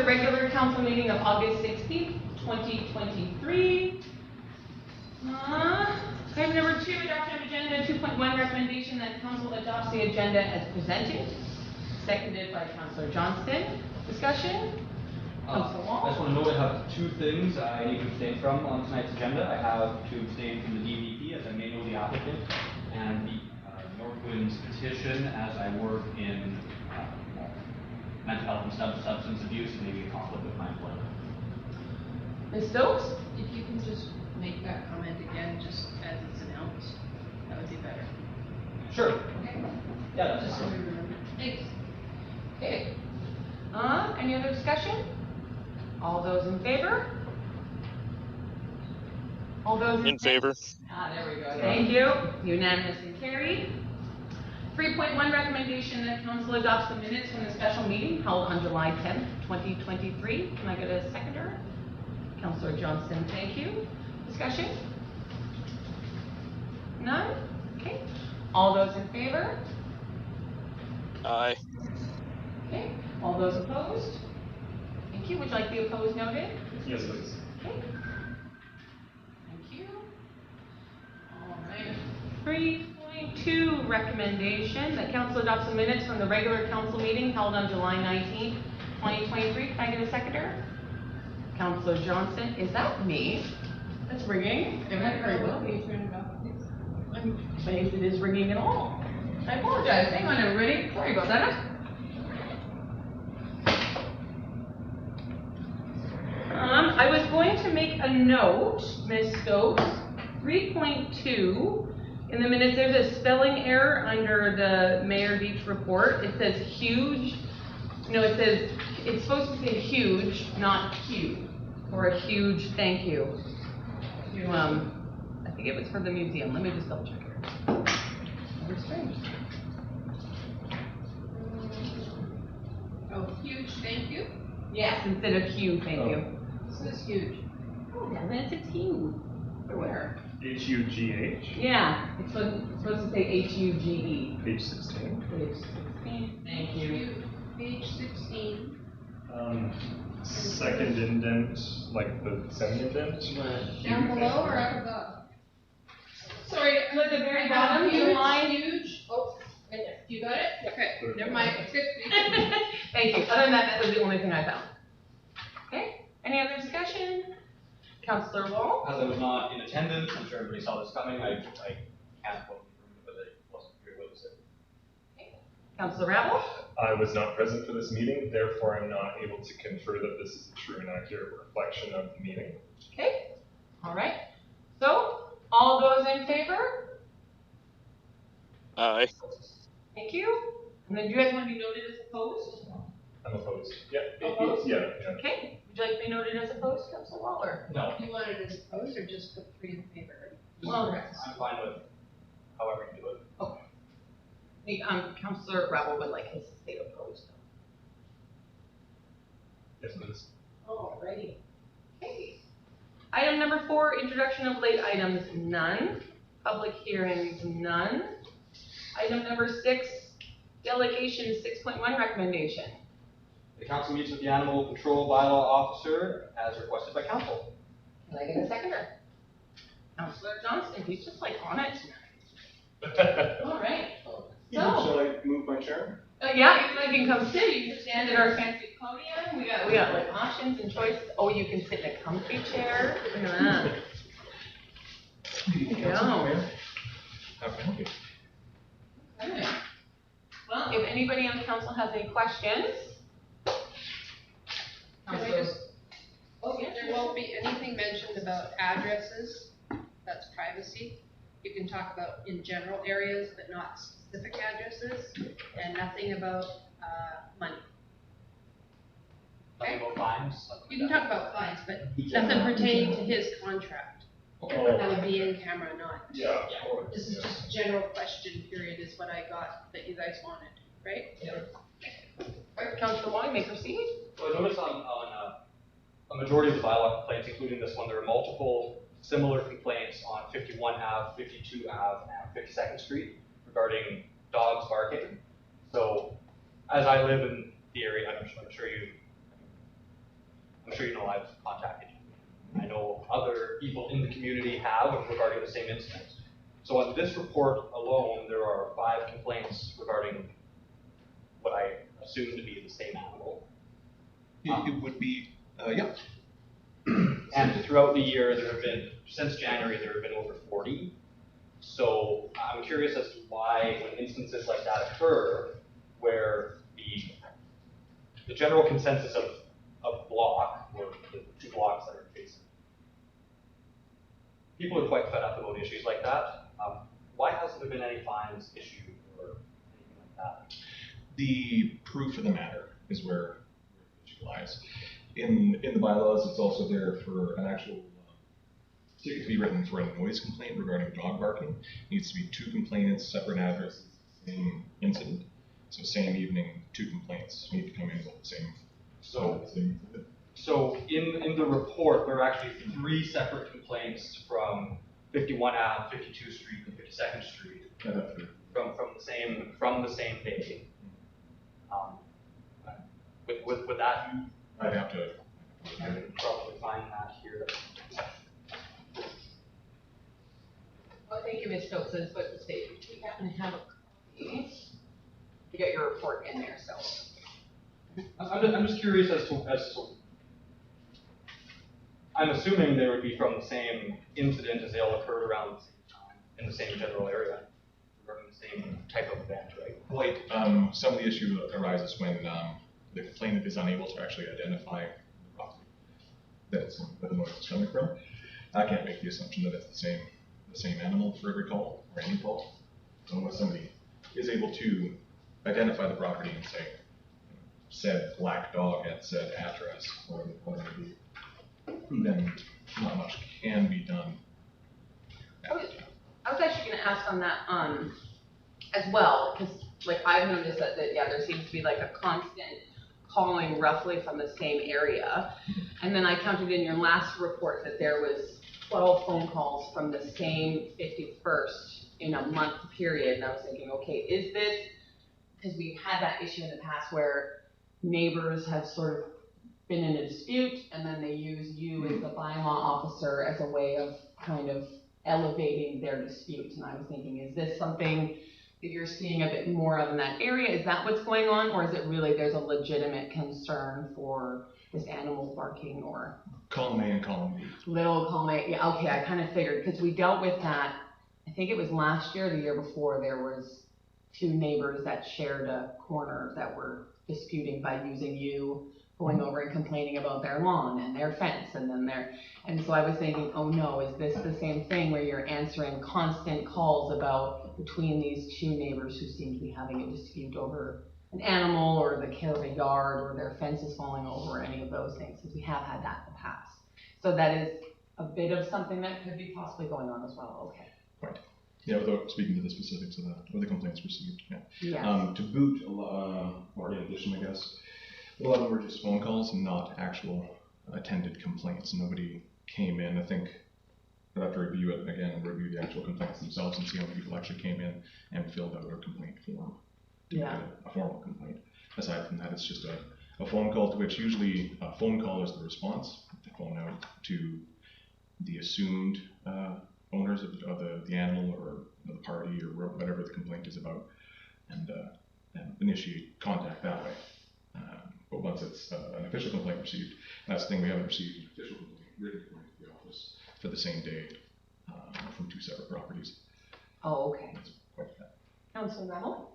the regular council meeting of August 16th, 2023. Item number 2, adoption of agenda. 2.1, recommendation that council adopts the agenda as presented. Seconded by Councillor Johnston. Discussion? I just want to note I have 2 things I need to abstain from on tonight's agenda. I have to abstain from the DVP as I may know the applicant, and the Northwinds petition as I work in mental health and substance abuse, and maybe a conflict with my employment. Ms. Stokes? If you can just make that comment again, just as it's announced, that would be better. Sure. Okay. Yeah, that's Just so we remember. Thanks. Okay. Any other discussion? All those in favor? All those In favor. There we go. Thank you. Unanimous and carried. 3.1, recommendation that council adopts the minutes from the special meeting held on July 10th, 2023. Can I get a seconder? Councillor Johnston, thank you. Discussion? None? Okay. All those in favor? Aye. Okay. All those opposed? Thank you. Would you like the opposed noted? Yes, please. Okay. Thank you. All right. 3.2, recommendation that council adopts the minutes from the regular council meeting held on July 19th, 2023. Can I get a seconder? Councillor Johnston. Is that me? That's ringing. Am I very well? Can you turn it off, please? I'm amazed it is ringing at all. I apologize. Hang on, everybody. Sorry about that. I was going to make a note, Ms. Stokes, 3.2, in the minutes there's a spelling error under the Mayor Beach report. It says huge, no, it says, it's supposed to say huge, not cute, or a huge thank you. I think it was for the museum. Let me just double check here. Very strange. Oh, huge thank you. Yes, instead of Q, thank you. This is huge. Oh, yeah, then it's huge. Where? H-U-G-H. Yeah, it's supposed to say H-U-G-E. Page 16. Page 16, thank you. Page 16. Second indent, like the semi-indent. Down below or up above? Sorry, at the very bottom, huge, you line. huge. Oh, right there. You got it? Okay, never mind. Thank you. Other than that, that was the only thing I found. Okay, any other discussion? Councillor Wall? As I was not in attendance, I'm sure everybody saw this coming. I can't vote because I wasn't here with us. Okay. Councillor Rabble? I was not present for this meeting, therefore I'm not able to confer that this is a true and accurate reflection of the meeting. Okay, all right. So, all those in favor? Aye. Thank you. And then do you guys want to be noted as opposed? I'm opposed. Yeah. Opposed? Yeah. Okay. Would you like to be noted as opposed, Councillor Waller? No. You want it as opposed or just put 3 in favor? Well, I'm fine with however you do it. okay. Councillor Rabble would like his to stay opposed. Yes, please. Alrighty. Okay. Item number 4, introduction of late items, none. Public hearings, none. Item number 6, delegation 6.1 recommendation. The council meets with the animal control bylaw officer as requested by council. Can I get a seconder? Councillor Johnston, he's just like on it tonight. All right. Shall I move my chair? Yeah, if I can come sit, you can stand at our fancy podium. We got like options and choices. Oh, you can sit in a comfy chair. Look at that. There you go. Thank you. Okay. Well, if anybody on the council has any questions. Oh, yeah, there won't be anything mentioned about addresses. That's privacy. You can talk about in general areas, but not specific addresses, and nothing about money. Nothing about fines. You can talk about fines, but nothing pertaining to his contract. That would be in camera, not. Yeah. This is just general question period is what I got that you guys wanted, right? Yeah. All right, Councillor Wong, you may proceed. So I noticed on a majority of the bylaw complaints, including this one, there were multiple similar complaints on 51 Ave, 52 Ave, and 52nd Street regarding dogs barking. So as I live in the area, I'm sure you I'm sure you know I've contacted you. I know other people in the community have regarding the same incident. So on this report alone, there are 5 complaints regarding what I assume to be the same animal. It would be, yeah. And throughout the year, there have been, since January, there have been over 40. So I'm curious as to why, when instances like that occur, where the general consensus of block, or the 2 blocks that are facing, people are quite fed up about issues like that. Why hasn't there been any fines issued or anything like that? The proof of the matter is where the issue lies. In the bylaws, it's also there for an actual ticket to be written for a noise complaint regarding dog barking. It needs to be 2 complainants, separate addresses, same incident. So same evening, 2 complaints need to come in about the same. So in the report, there are actually 3 separate complaints from 51 Ave, 52 Street, and 52nd Street from the same day. With that, I'd have to. I would probably find that here. Well, thank you, Ms. Stokes, as what to say, we happen to have a copy. You got your report in there, so. I'm just curious as to I'm assuming they would be from the same incident as they all occurred around the same time in the same general area, regarding the same type of event, right? Like, some of the issue arises when the complainant is unable to actually identify the property that the noise is coming from. I can't make the assumption that it's the same animal for every call or any call. So unless somebody is able to identify the property and say, said black dog at said address, or whatever it be, then not much can be done. I was actually going to ask on that as well, because like I've noticed that yeah, there seems to be like a constant calling roughly from the same area, and then I counted in your last report that there was 12 phone calls from the same 51st in a month period, and I was thinking, okay, is this because we've had that issue in the past where neighbors have sort of been in a dispute, and then they use you as the bylaw officer as a way of kind of elevating their dispute. And I was thinking, is this something that you're seeing a bit more of in that area? Is that what's going on? Or is it really there's a legitimate concern for this animal barking or? Column A and column B. Little column A, yeah, okay, I kind of figured, because we dealt with that, I think it was last year or the year before, there was 2 neighbors that shared a corner that were disputing by using you, going over and complaining about their lawn and their fence and then and so I was thinking, oh no, is this the same thing where you're answering constant calls about between these 2 neighbors who seem to be having a dispute over an animal or the care of a yard or their fence is falling over or any of those things, because we have had that in the past. So that is a bit of something that could be possibly going on as well, okay. Right. Yeah, without speaking to the specifics of that, or the complaints received, yeah. Yes. To boot, or in addition, I guess, a lot of them were just phone calls and not actual attended complaints. Nobody came in. I think I'd have to review it again and review the actual complaints themselves and see how many people actually came in and filled out a complaint form to make a formal complaint. Aside from that, it's just a phone call, to which usually a phone call is the response. They phone out to the assumed owners of the animal or the party or whatever the complaint is about, and initiate contact that way. But once it's an official complaint received, that's the thing, we haven't received an official complaint written complaint to the office for the same day from 2 separate properties. Oh, okay. That's quite bad. Councilor Reynolds?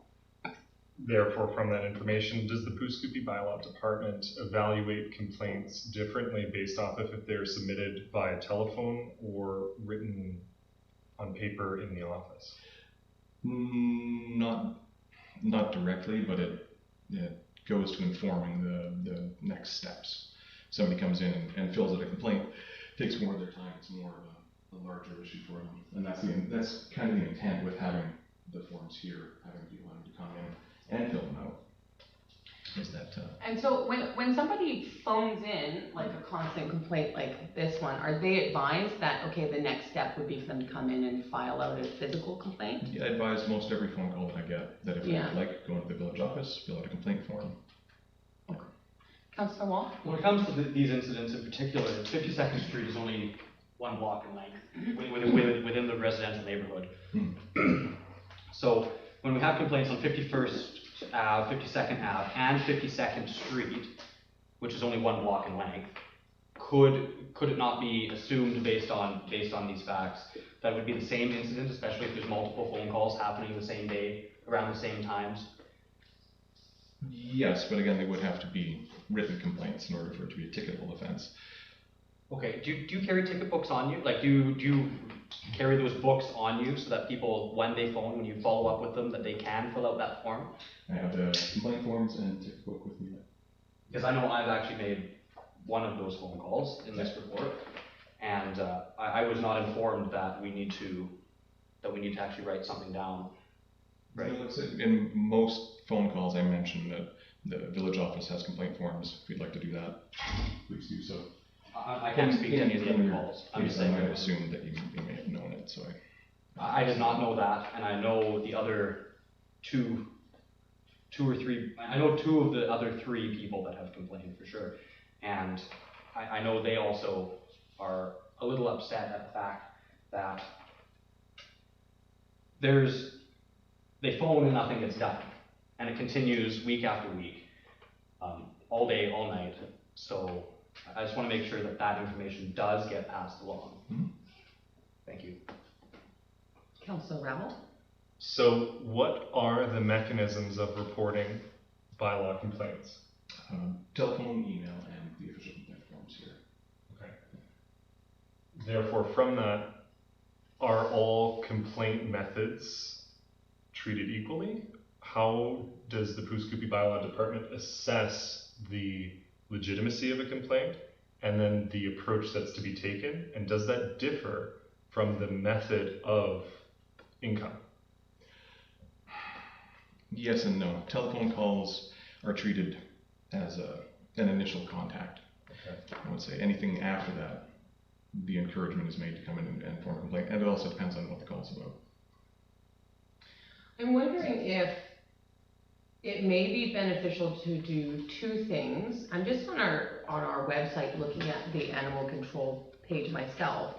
Therefore, from that information, does the Poo-Scoopy Bylaw Department evaluate complaints differently based off of if they're submitted via telephone or written on paper in the office? Not directly, but it goes to informing the next steps. Somebody comes in and fills out a complaint, takes more of their time, it's more of a larger issue for them. And that's kind of the intent with having the forms here, having people to come in and fill them out. Is that And so when somebody phones in like a constant complaint like this one, are they advised that, okay, the next step would be for them to come in and file out a physical complaint? Yeah, I advise most every phone call that I get that if Yeah. they'd like, go into the village office, fill out a complaint form. Councillor Wall? When it comes to these incidents in particular, 52nd Street is only 1 block in length within the residential neighborhood. So when we have complaints on 51st Ave, 52nd Ave, and 52nd Street, which is only 1 block in length, could it not be assumed based on these facts that it would be the same incident, especially if there's multiple phone calls happening the same day around the same times? Yes, but again, they would have to be written complaints in order for it to be a ticketable offense. Okay, do you carry ticket books on you? Like, do you carry those books on you so that people, when they phone, when you follow up with them, that they can fill out that form? I have the complaint forms and ticket book with me. Because I know I've actually made one of those phone calls in this report, and I was not informed that we need to actually write something down. Right. In most phone calls, I mentioned that the village office has complaint forms. If you'd like to do that, please do so. I can't speak to any of the other calls. I'm just saying. I might assume that you may have known it, so I did not know that, and I know the other two or three. I know 2 of the other 3 people that have complained for sure, and I know they also are a little upset at the fact that they phone and nothing gets done, and it continues week after week, all day, all night. So I just want to make sure that that information does get passed along. Mm-hmm. Thank you. Councillor Rammel? So what are the mechanisms of reporting bylaw complaints? telephone, email, and the official complaint forms here. Okay. Therefore, from that, are all complaint methods treated equally? How does the Poughkeepsie Bylaw Department assess the legitimacy of a complaint and then the approach that's to be taken? And does that differ from the method of income? Yes and no. Telephone calls are treated as an initial contact. Okay. I would say anything after that, the encouragement is made to come in and form a complaint, and it also depends on what the call's about. I'm wondering if it may be beneficial to do 2 things. I'm just on our website looking at the animal control page myself,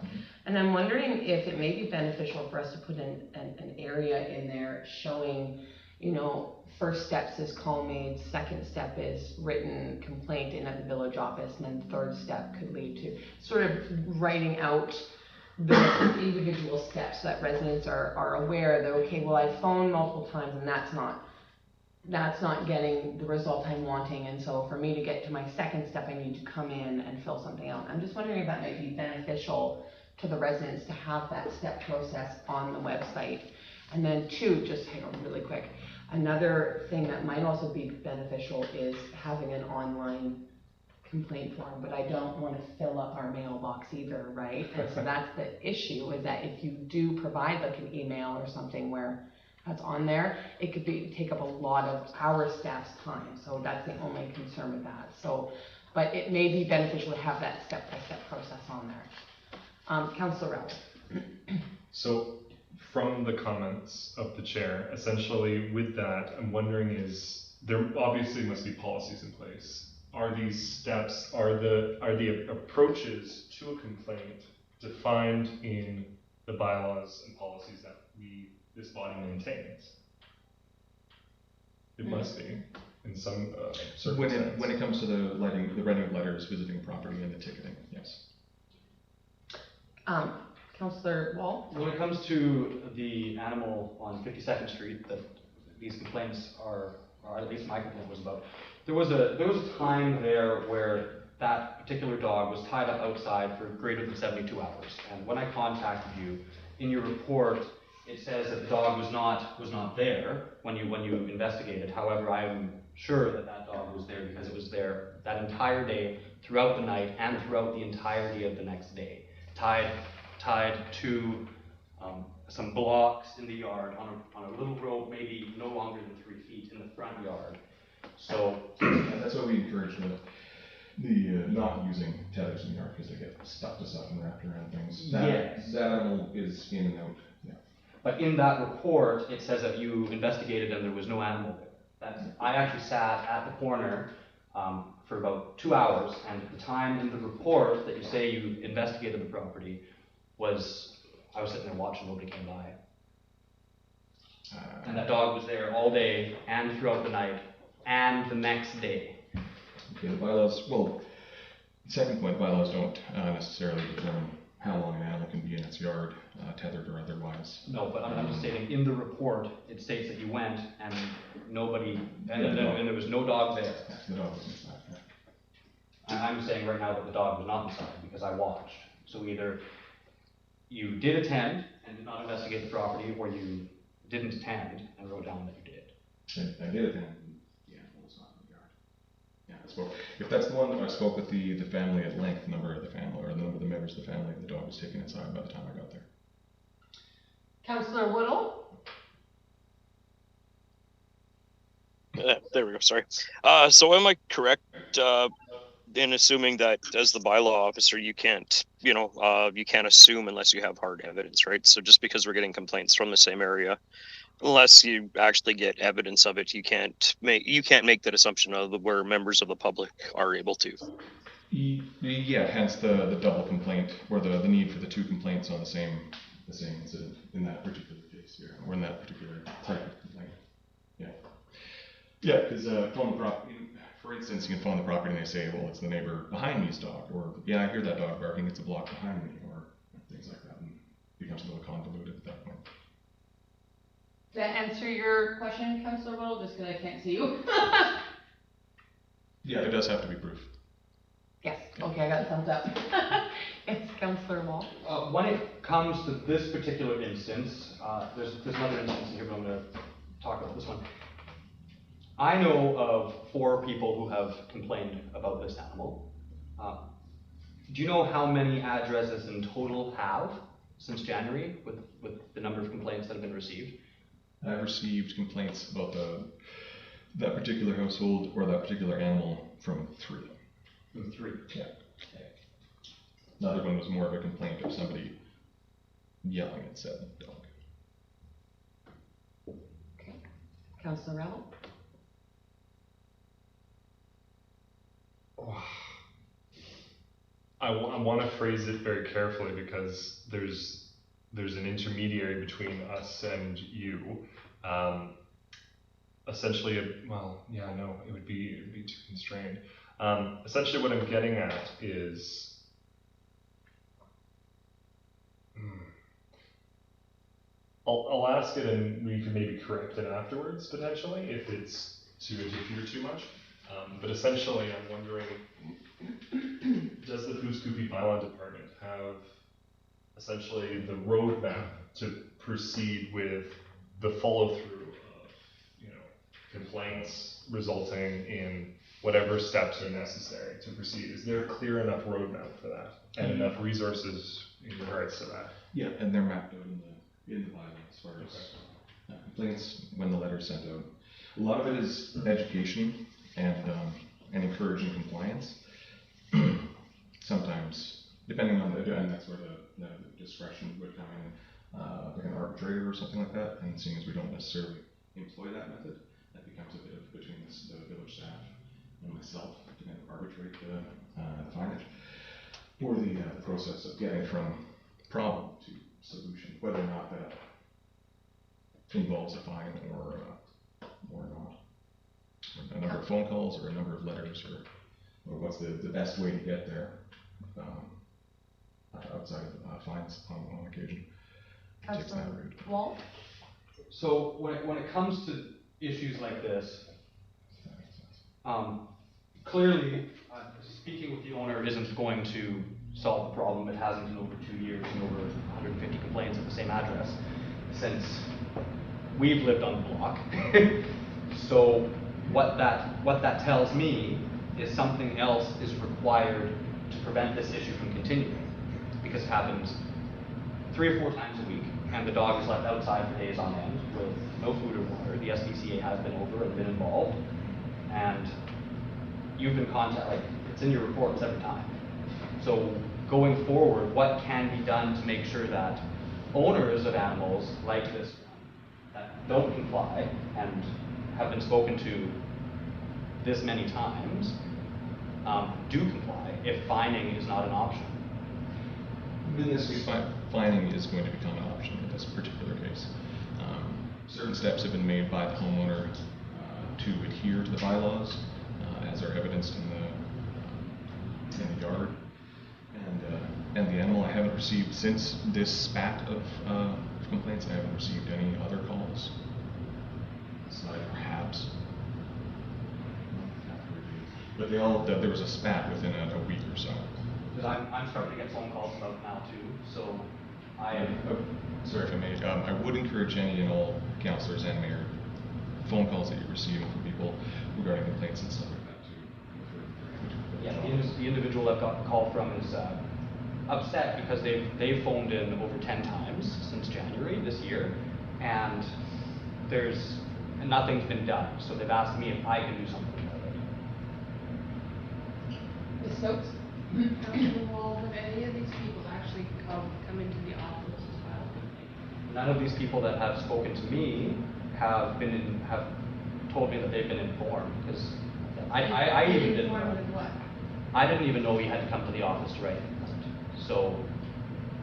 and I'm wondering if it may be beneficial for us to put in an area in there showing, you know, first steps is call made, second step is written complaint in at the village office, and then third step could lead to sort of writing out the individual steps so that residents are aware that, okay, well, I phoned multiple times and that's not getting the result I'm wanting, and so for me to get to my second step, I need to come in and fill something out. I'm just wondering if that might be beneficial to the residents to have that step process on the website. And then 2, just hang on really quick, another thing that might also be beneficial is having an online complaint form, but I don't want to fill up our mailbox either, right? And so that's the issue, is that if you do provide like an email or something where that's on there, it could take up a lot of our staff's time. So that's the only concern with that. So, but it may be beneficial to have that step-by-step process on there. Councillor Rowell. So from the comments of the chair, essentially with that, I'm wondering is, there obviously must be policies in place. Are these steps, are the approaches to a complaint defined in the bylaws and policies that this body maintains? It must be, in some circumstance. When it comes to the writing of letters, visiting property, and the ticketing, yes. Councillor Wall? When it comes to the animal on 52nd Street that these complaints are, or at least my complaint was about, there was a time there where that particular dog was tied up outside for greater than 72 hours. And when I contacted you, in your report, it says that the dog was not there when you investigated. However, I am sure that that dog was there because it was there that entire day, throughout the night, and throughout the entirety of the next day, tied to some blocks in the yard on a little rope, maybe no longer than 3 feet in the front yard. So that's why we encourage the not using tethers in the yard, because they get stuck to stuff and wrapped around things. Yes. That animal is in and out. Yeah. But in that report, it says that you investigated and there was no animal there. I actually sat at the corner for about 2 hours, and the time in the report that you say you investigated the property was, I was sitting there watching, nobody came by. And that dog was there all day and throughout the night and the next day. Okay, the bylaws, well, second point, bylaws don't necessarily determine how long an animal can be in its yard, tethered or otherwise. No, but I'm just stating, in the report, it states that you went and nobody, and there was no dog there. The dog was inside, yeah. And I'm saying right now that the dog was not inside because I watched. So either you did attend and did not investigate the property, or you didn't attend and wrote down that you did. I did attend, the animal was not in the yard. Yeah, I spoke, if that's the one, I spoke with the family at length, the number of the family, or the number of the members of the family, the dog was taken inside by the time I got there. Councillor Woodall? There we go, sorry. So am I correct in assuming that as the bylaw officer, you can't, you can't assume unless you have hard evidence, right? So just because we're getting complaints from the same area, unless you actually get evidence of it, you can't make that assumption of where members of the public are able to. Yeah, hence the double complaint, or the need for the two complaints on the same incident in that particular case here, or in that particular type of complaint. Yeah. Yeah, because phone the property, for instance, you can phone the property and they say, well, it's the neighbor behind me's dog, or yeah, I hear that dog barking, it's a block behind me, or things like that, and it becomes a little convoluted at that point. Does that answer your question, Councillor Woodall, just because I can't see you? Yeah, it does have to be proof. Yes, okay, I got a thumbs up. It's Councillor Wall. When it comes to this particular instance, there's another instance here, but I'm going to talk about this one. I know of 4 people who have complained about this animal. Do you know how many addresses in total have since January with the number of complaints that have been received? I've received complaints about that particular household or that particular animal from 3. From 3. Yeah. The other one was more of a complaint of somebody yelling at said dog. Okay. Councillor Rowell? I want to phrase it very carefully because there's an intermediary between us and you. Essentially, it would be too constrained. Essentially, what I'm getting at is, I'll ask it and we can maybe correct it afterwards potentially if it's to interfere too much. But essentially, I'm wondering, does the Poo-Scoopy Bylaw Department have essentially the roadmap to proceed with the follow-through of, complaints resulting in whatever steps are necessary to proceed? Is there a clear enough roadmap for that and enough resources in regards to that? Yeah, and they're mapped out in the bylaw as far as complaints when the letter's sent out. A lot of it is education and encouraging compliance. Sometimes, depending on and that's where the discretion would come in, like an arbitrator or something like that. And seeing as we don't necessarily employ that method, that becomes a bit of between the village staff and myself to kind of arbitrate the finding or the process of getting from problem to solution, whether or not that involves a fine or not. A number of phone calls or a number of letters or what's the best way to get there outside of fines on occasion. Takes that route. Wall? So when it comes to issues like this, clearly speaking with the owner isn't going to solve the problem. It hasn't in over 2 years and over 150 complaints at the same address since we've lived on the block. So what that tells me is something else is required to prevent this issue from continuing, because it happens 3 or 4 times a week, and the dog is left outside for days on end with no food or water. The SPCA has been over and been involved, and you've been contacted, it's in your reports every time. So going forward, what can be done to make sure that owners of animals like this one that don't comply and have been spoken to this many times do comply if fining is not an option. In this case, fining is going to become an option in this particular case. Certain steps have been made by the homeowner to adhere to the bylaws, as are evidenced in the yard. And the animal, I haven't received, since this spat of complaints, I haven't received any other calls, aside perhaps. But there was a spat within a week or so. Because I'm starting to get phone calls about it now too, so Sorry if I may, I would encourage any and all councillors and mayor, phone calls that you're receiving from people regarding complaints and stuff like that too. Yeah, the individual I've got a call from is upset because they've phoned in over 10 times since January this year, and nothing's been done. So they've asked me if I can do something about it. Ms. Stokes? Councilor Wall, have any of these people actually come into the office as well? None of these people that have spoken to me have told me that they've been informed, because I even didn't know. What? I didn't even know we had to come to the office to write a complaint. So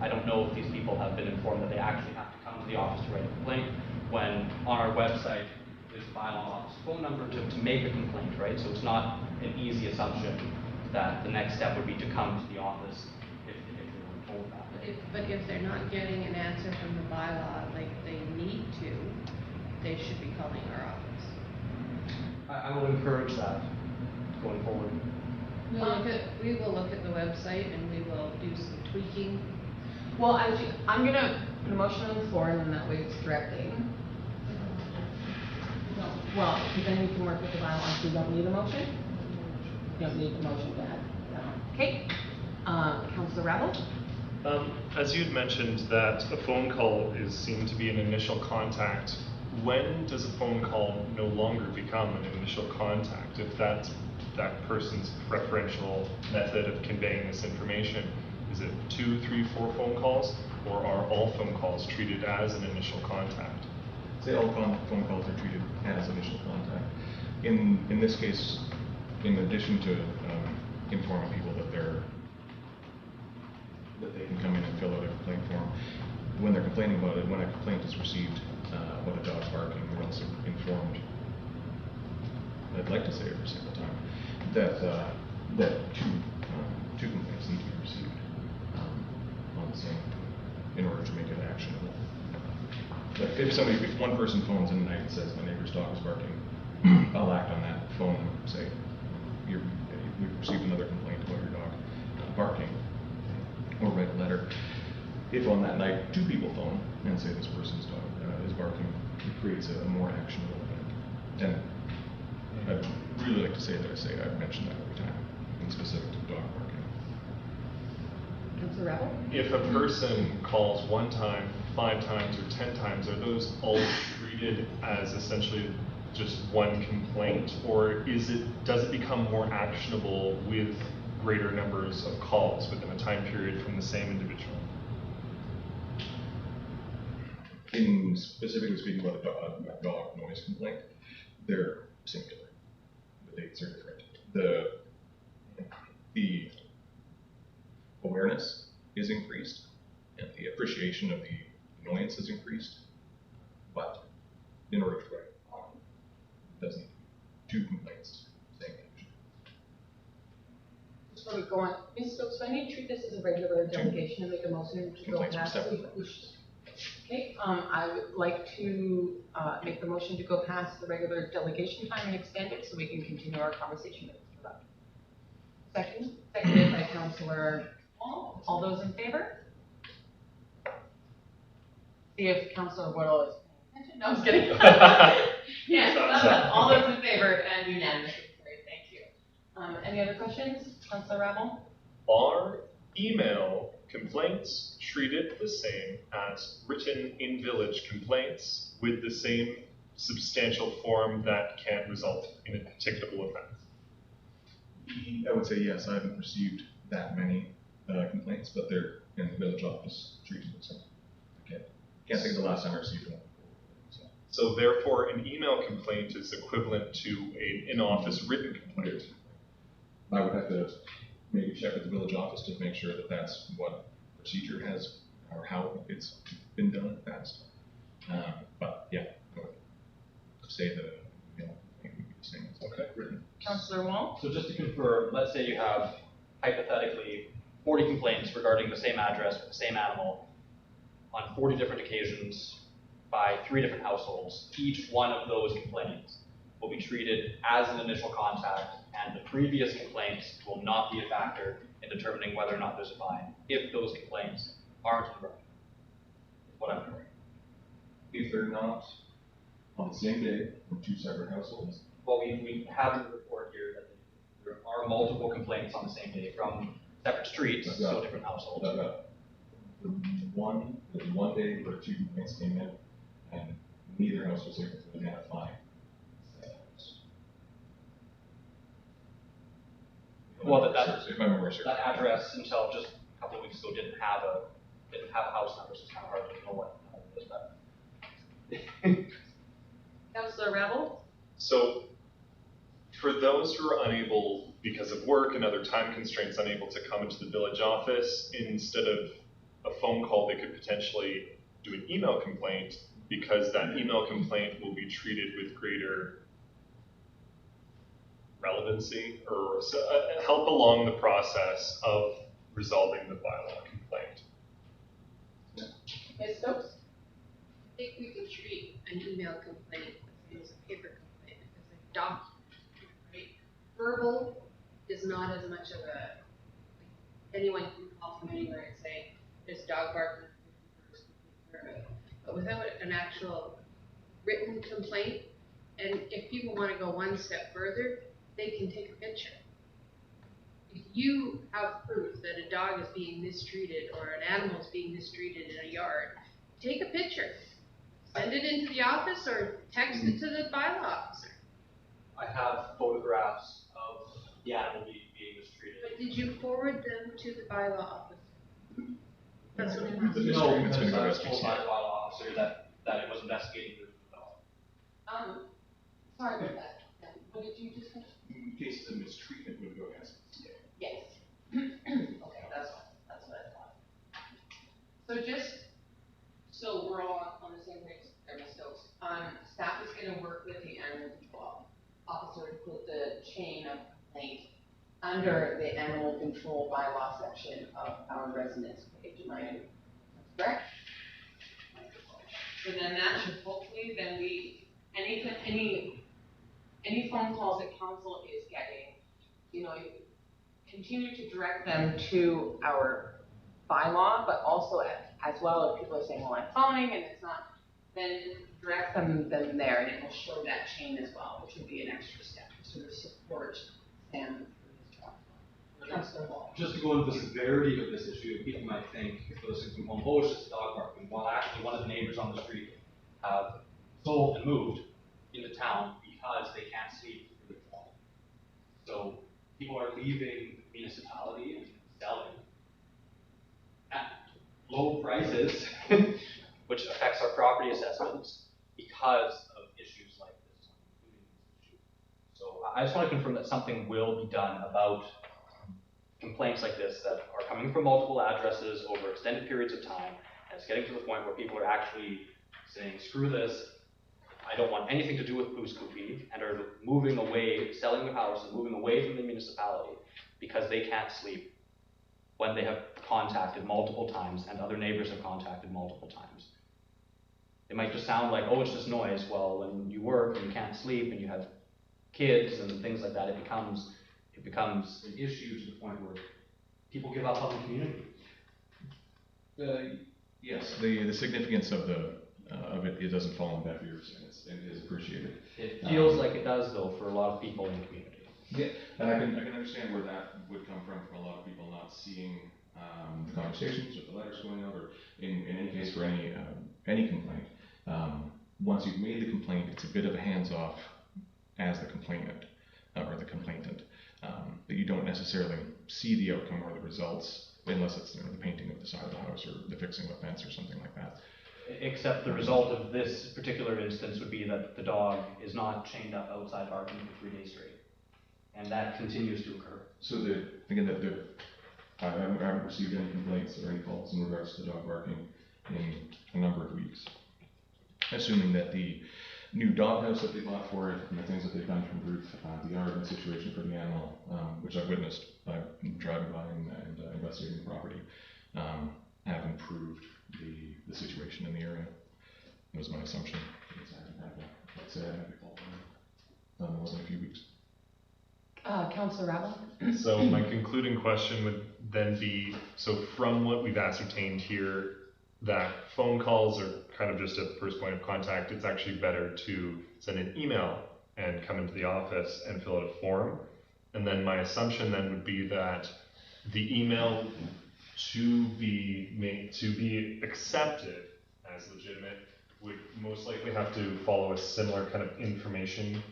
I don't know if these people have been informed that they actually have to come to the office to write a complaint, when on our website there's a bylaw office phone number to make a complaint, right? So it's not an easy assumption that the next step would be to come to the office if they were told that. But if they're not getting an answer from the bylaw like they need to, they should be calling our office. I will encourage that going forward. We will look at the website and we will do some tweaking. Well, I'm gonna put a motion on the floor, and then that way it's directing. No, well, because then you can work with the bylaws, so you don't need a motion? You don't need a motion to add that on. Okay, Councilor Rabble? As you had mentioned that a phone call is seen to be an initial contact, when does a phone call no longer become an initial contact? If that's that person's preferential method of conveying this information, is it 2, 3, 4 phone calls, or are all phone calls treated as an initial contact? Say all phone calls are treated as initial contact. In this case, in addition to informing people that they can come in and fill out a complaint form, when they're complaining about it, when a complaint is received about a dog's barking, we're also informed, I'd like to say every single time, that two complaints need to be received on the same in order to make it actionable. But if one person phones in the night and says my neighbor's dog is barking, I'll act on that phone and say, we've received another complaint about your dog barking, or write a letter. If on that night 2 people phone and say this person's dog is barking, it creates a more actionable event. And I'd really like to say that I've mentioned that every time, in specific to dog barking. Councilor Rabble? If a person calls 1 time, 5 times, or 10 times, are those all treated as essentially just one complaint, or does it become more actionable with greater numbers of calls within a time period from the same individual? In specifically speaking about a dog noise complaint, they're singular. The dates are different. The awareness is increased, and the appreciation of the annoyance is increased. But in order to write doesn't 2 complaints same action. Before we go on, Ms. Stokes, do I need to treat this as a regular delegation and make a motion to go Complaints are past? separate. Okay, I would like to make the motion to go past the regular delegation time and extend it so we can continue our conversation with Mr. Buck. Seconded by Councilor Wall. All those in favor? See if Councilor Woodall is paying attention. No, I'm just kidding. Yes, all those in favor and unanimously carried. Thank you. Any other questions, Councilor Rabble? Are email complaints treated the same as written in village complaints with the same substantial form that can result in a ticketable offense? I would say yes. I haven't received that many complaints, but they're in the village office treated the same. I can't think of the last time I received one. So. So therefore, an email complaint is equivalent to an in-office written complaint. I would have to maybe check with the village office to make sure that that's what procedure has, or how it's been done in the past. But yeah, I would say the, you know, I think it would be the same as Okay. written. Councillor Wong? So just to confirm, let's say you have hypothetically 40 complaints regarding the same address with the same animal on 40 different occasions by 3 different households. Each one of those complaints will be treated as an initial contact, and the previous complaints will not be a factor in determining whether or not there's a fine, if those complaints aren't in writing. What I'm hearing. If they're not on the same day from 2 separate households, Well, we have in the report here that there are multiple complaints on the same day from separate streets, so different households. the one day where 2 complaints came in, and neither house was able to identify. Well, If my memory serves. that address until just a couple of weeks ago didn't have house numbers, so it's kind of hard to know what it is, but. Councillor Rebel? So for those who are unable, because of work and other time constraints, unable to come into the village office, instead of a phone call, they could potentially do an email complaint, because that email complaint will be treated with greater relevancy or help along the process of resolving the bylaw complaint. Ms. Stokes? I think we can treat an email complaint as a paper complaint, as a document, right? Verbal is not as much of a, anyone can call from anywhere and say, there's dog barking, but without an actual written complaint, and if people want to go one step further, they can take a picture. If you have proof that a dog is being mistreated or an animal is being mistreated in a yard, take a picture. Send it into the office or text it to the bylaw officer. I have photographs of the animal being mistreated. But did you forward them to the bylaw officer? That's what I'm The asking. No, mistreatment's because gonna I go was to told by SPCA. the bylaw officer that it was investigating the dog. Sorry about that. What did you just say? In cases of mistreatment would go against SPCA. Yes. Okay, that's what I thought. So just, so we're all on the same page, Ms. Stokes, staff is gonna work with the animal control officer to put the chain of complaint under the animal control bylaw section of our residence page, am I correct? So then that should hopefully, then any phone calls that council is getting, you know, continue to direct them to our bylaw, but also as well, if people are saying, well, I'm phoning and it's not, then direct them there, and it will show that chain as well, which would be an extra step to sort of support Sam through his job. Councilor Wall. Just to go into the severity of this issue, people might think, if those things from home, oh, it's just a dog barking, while actually one of the neighbors on the street have sold and moved into town because they can't sleep through the fall. So people are leaving the municipality and selling at low prices, which affects our property assessments because of issues like this, including this issue. So I just want to confirm that something will be done about complaints like this that are coming from multiple addresses over extended periods of time, and it's getting to the point where people are actually saying, screw this, I don't want anything to do with Poo Scoopy, and are moving away, selling their house and moving away from the municipality because they can't sleep when they have contacted multiple times and other neighbors have contacted multiple times. It might just sound like, oh, it's just noise. Well, when you work and you can't sleep and you have kids and things like that, it becomes an issue to the point where people give up on the community. Yes, the significance of it doesn't fall on deaf ears, and it is appreciated. It feels like it does, though, for a lot of people in the community. Yeah, and I can understand where that would come from for a lot of people not seeing the conversations or the letters going out, or in any case for any complaint. Once you've made the complaint, it's a bit of a hands-off as the complainant or the complainant. That you don't necessarily see the outcome or the results unless it's the painting of the side of the house or the fixing of a fence or something like that. Except the result of this particular instance would be that the dog is not chained up outside barking for 3 days straight. And that continues to occur. So I haven't received any complaints or any calls in regards to the dog barking in a number of weeks. Assuming that the new doghouse that they bought for it and the things that they've done to improve the yard and situation for the animal, which I've witnessed by driving by and investigating the property, have improved the situation in the area. That was my assumption. Let's say I haven't had a call from them more than a few weeks. Councillor Rabel? So my concluding question would then be, so from what we've ascertained here, that phone calls are kind of just a first point of contact. It's actually better to send an email and come into the office and fill out a form. And then my assumption then would be that the email to be accepted as legitimate would most likely have to follow a similar kind of information.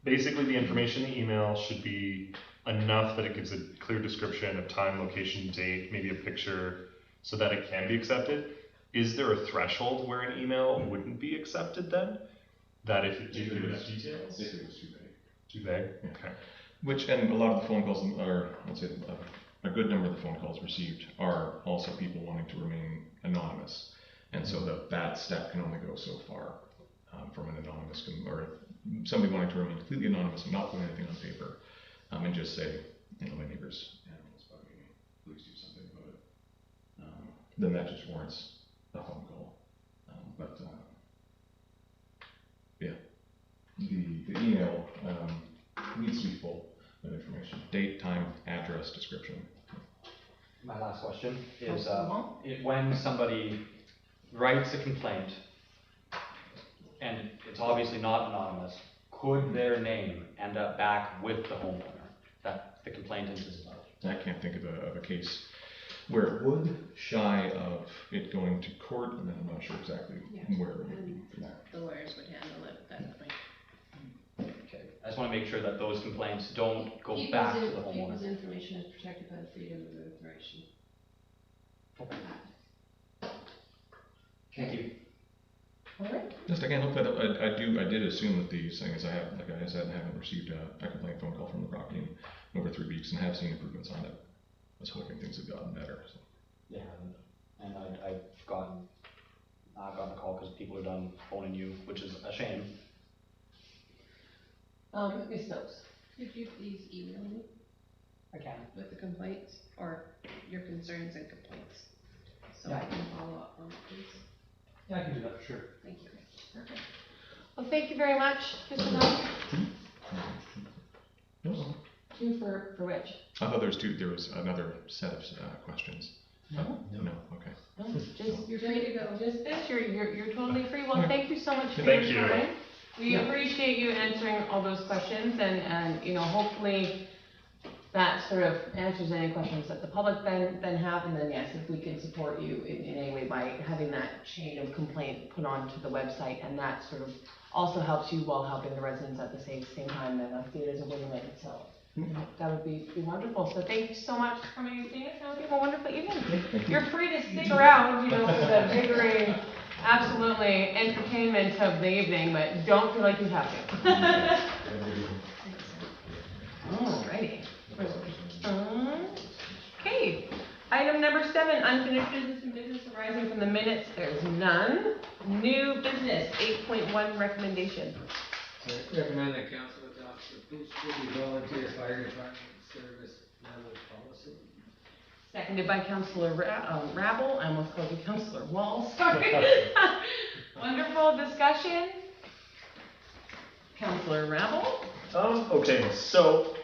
Basically, the information in the email should be enough that it gives a clear description of time, location, date, maybe a picture, so that it can be accepted. Is there a threshold where an email wouldn't be accepted then? That if it didn't give enough details? If it was too vague. Too vague? Yeah. Which, and a lot of the phone calls are, let's say, a good number of the phone calls received are also people wanting to remain anonymous. And so that step can only go so far from an anonymous, or somebody wanting to remain completely anonymous and not put anything on paper, and just say, my neighbor's animal's bugging me, please do something about it. Then that just warrants a phone call. Yeah, the email needs to be full of information: date, time, address, description. My last question is, when somebody writes a complaint, and it's obviously not anonymous, could their name end up back with the homeowner that the complainant is about? I can't think of a case where it would, shy of it going to court, and I'm not sure exactly where it would be for that. The lawyers would handle it at that point. Okay, I just want to make sure that those complaints don't go back to the homeowner. People's information is protected by the Freedom of Information. Okay. Thank you. All right. Just again, look that up. I did assume that these things I haven't received a complaint phone call from the property in over 3 weeks and have seen improvements on it. I was hoping things had gotten better. So. Yeah, and I've gotten a call because people are done phoning you, which is a shame. Ms. Stokes? Could you please email me I can. with the complaints or your concerns and complaints? So Yeah. I can follow up on it, please. Yeah, I can do that for sure. Thank you. Perfect. Well, thank you very much, Mr. Knight. Two for which? I thought there was another set of questions. No. No. Okay. No, just, You're free to go. just this, you're totally free. Well, thank you so much for Thank your you. time. We appreciate you answering all those questions and hopefully that sort of answers any questions that the public then have, and then yes, if we can support you in any way by having that chain of complaint put onto the website, and that sort of also helps you while helping the residents at the same time, then I see it as a win-win, so that would be wonderful. So thank you so much for coming and seeing us, and I hope you have a wonderful evening. You're free to stick around, for the bigger, absolutely entertainment of the evening, but don't feel like you have to. Alrighty. Okay, item number 7, unfinished business and business arising from the minutes, there's none. New business, 8.1 recommendation. I recommend that council adopt the Pouce Coupe Volunteer Fire Department Service Level Policy. Seconded by Councillor Rabel, I almost called you Councillor Wall, sorry. Wonderful discussion. Councillor Rabel? Okay, so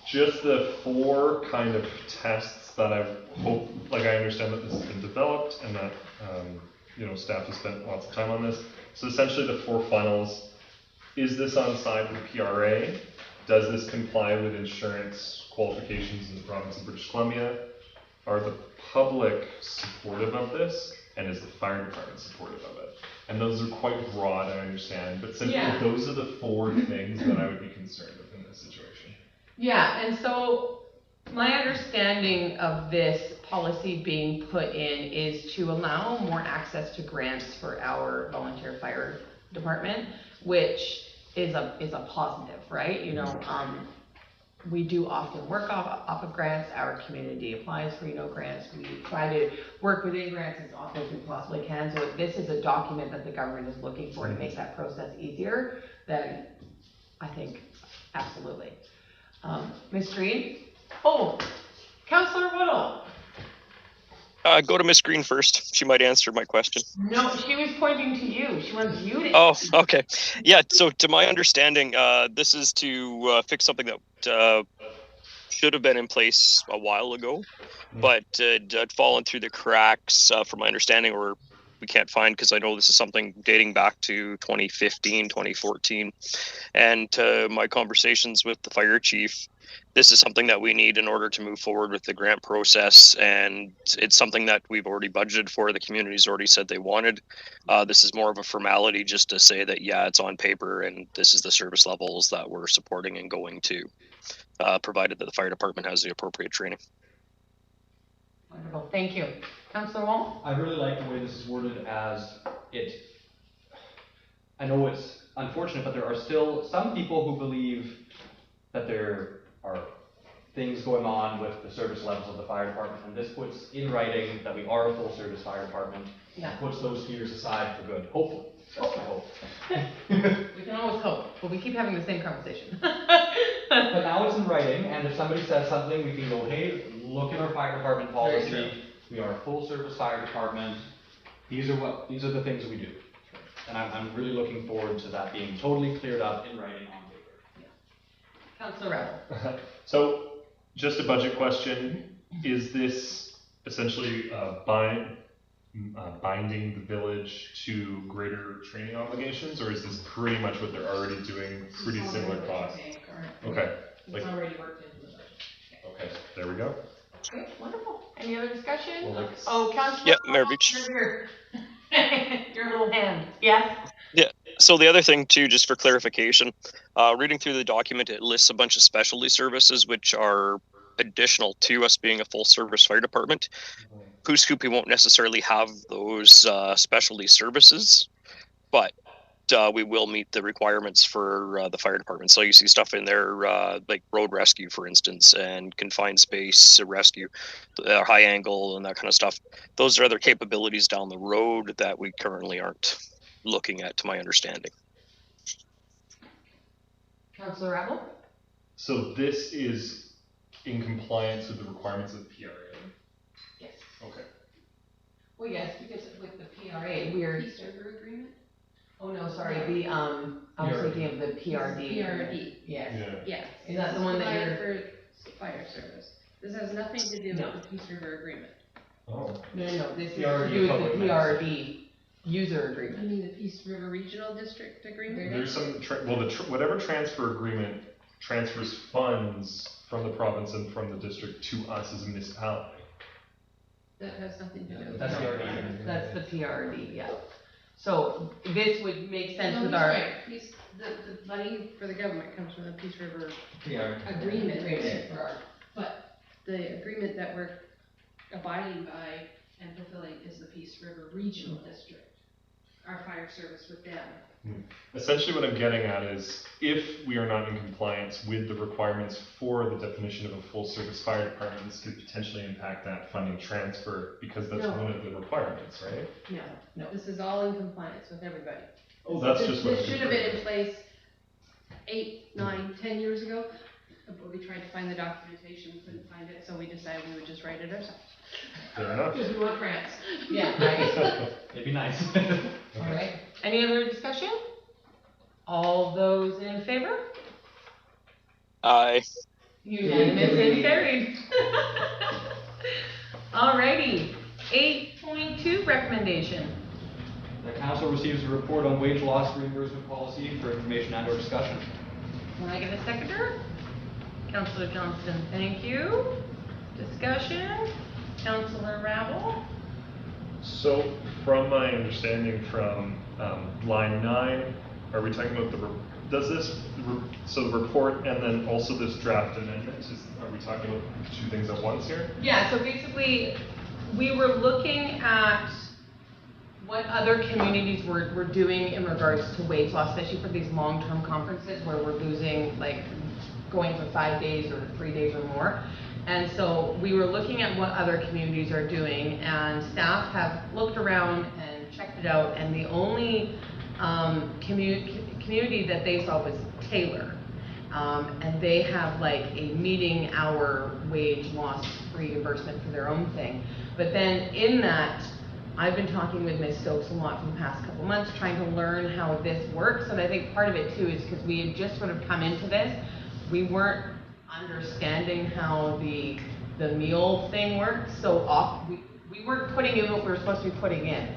just the 4 kind of tests that I've hoped, I understand that this has been developed and that, staff has spent lots of time on this. So essentially the 4 funnels: is this on side with PRA? Does this comply with insurance qualifications in the province of British Columbia? Are the public supportive of this? And is the fire department supportive of it? And those are quite broad, I understand, but simply those are the 4 things that I would be concerned with in this situation. Yeah, and so my understanding of this policy being put in is to allow more access to grants for our volunteer fire department, which is a positive, right? You know, we do often work off of grants. Our community applies for, grants. We try to work within grants as often as we possibly can. So if this is a document that the government is looking for to make that process easier, then I think absolutely. Ms. Green? Oh, Councillor Woodall. Go to Miss Green first. She might answer my question. No, she was pointing to you. She wants you to. Oh, okay. Yeah, so to my understanding, this is to fix something that should have been in place a while ago, but had fallen through the cracks, from my understanding, or we can't find, because I know this is something dating back to 2015, 2014. And my conversations with the fire chief, this is something that we need in order to move forward with the grant process, and it's something that we've already budgeted for. The community's already said they wanted. This is more of a formality just to say that, yeah, it's on paper and this is the service levels that we're supporting and going to, provided that the fire department has the appropriate training. Wonderful, thank you. Councillor Wall? I really like the way this is worded, as I know it's unfortunate, but there are still some people who believe that there are things going on with the service levels of the fire department, and this puts in writing that we are a full service fire department. Yeah. Puts those fears aside for good, hopefully. That's my hope. We can always hope, but we keep having the same conversation. But now it's in writing, and if somebody says something, we can go, hey, look at our fire department Very policy. We are a full service fire department. These are the things we do. And I'm really looking forward to that being totally cleared up in writing on paper. Councillor Rebel. So, just a budget question, is this essentially binding the village to greater training obligations, or is this pretty much what they're already doing, pretty similar costs? Okay. It's already worked into the budget. Okay, there we go. Okay, wonderful. Any other discussion? Well, Oh, Councillor. Yeah, Mayor Beach. Your little hand, yes? So the other thing too, just for clarification, reading through the document, it lists a bunch of specialty services which are additional to us being a full service fire department. Pooskoopi won't necessarily have those specialty services, but we will meet the requirements for the fire department. So you see stuff in there like road rescue, for instance, and confined space rescue, high angle and that kind of stuff. Those are other capabilities down the road that we currently aren't looking at, to my understanding. Councillor Rebel? So this is in compliance with the requirements of the PRA? Yes. Okay. Well, yes, because with the PRA, we're. Peace River Agreement? Oh, no, sorry, I was thinking of the PRD. PRD. Yes. Yeah. Yes. Is that the one that you're? For fire service. This has nothing to do No. with the Peace River Agreement. Oh. No, this is to PRD do with public the PRD user agreement. You mean the Peace River Regional District Agreement? There's some, whatever transfer agreement transfers funds from the province and from the district to us as a municipality. That has nothing to do with. That's it. the PRD. That's the PRD, yeah. So this would make sense No, with he's our. right. The money for the government comes from the Peace River Agreement. For our. But the agreement that we're abiding by and fulfilling is the Peace River Regional District. Our fire service with them. Essentially what I'm getting at is, if we are not in compliance with the requirements for the definition of a full service fire department, this could potentially impact that funding transfer, because that's No. one of the requirements, right? No, this is all in compliance with everybody. Oh, that's This- just what. This should have been in place 8, 9, 10 years ago, but we tried to find the documentation, we couldn't find it, so we decided we would just write it ourselves. Fair enough. Because we want grants. Yeah, right. It'd be nice. All right. Any other discussion? All those in favor? Aye. Unanimous and carried. Alrighty, 8.2 recommendation. The council receives a report on wage loss reimbursement policy for information and or discussion. Can I get a seconder? Councillor Johnston, thank you. Discussion? Councillor Rabble? So, from my understanding from line 9, are we talking about the does this, so the report and then also this draft amendment, are we talking about two things at once here? Yeah, so basically, we were looking at what other communities were doing in regards to wage loss, especially for these long-term conferences where we're losing, like, going for 5 days or 3 days or more. And so we were looking at what other communities are doing, and staff have looked around and checked it out, and the only community that they saw was Taylor. And they have like a meeting hour wage loss reimbursement for their own thing. But then in that, I've been talking with Ms. Stokes a lot for the past couple months, trying to learn how this works. And I think part of it too is because we had just sort of come into this, we weren't understanding how the meal thing works. So we weren't putting in what we were supposed to be putting in.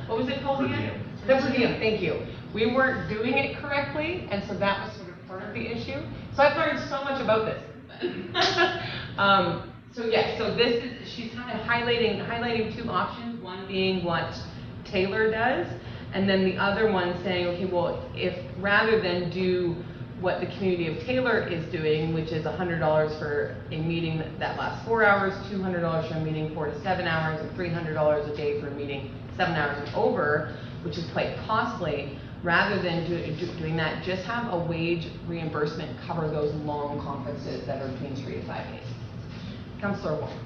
What was it called again? The per diem, thank you. We weren't doing it correctly, and so that was sort of part of the issue. So I've learned so much about this. So yeah, so this is, she's kind of highlighting two options, one being what Taylor does, and then the other one saying, okay, well, if rather than do what the community of Taylor is doing, which is $100 for a meeting that lasts 4 hours, $200 for a meeting 4 to 7 hours, and $300 a day for a meeting 7 hours and over, which is quite costly, rather than doing that, just have a wage reimbursement cover those long conferences that are between 3 to 5 days. Councillor Wong.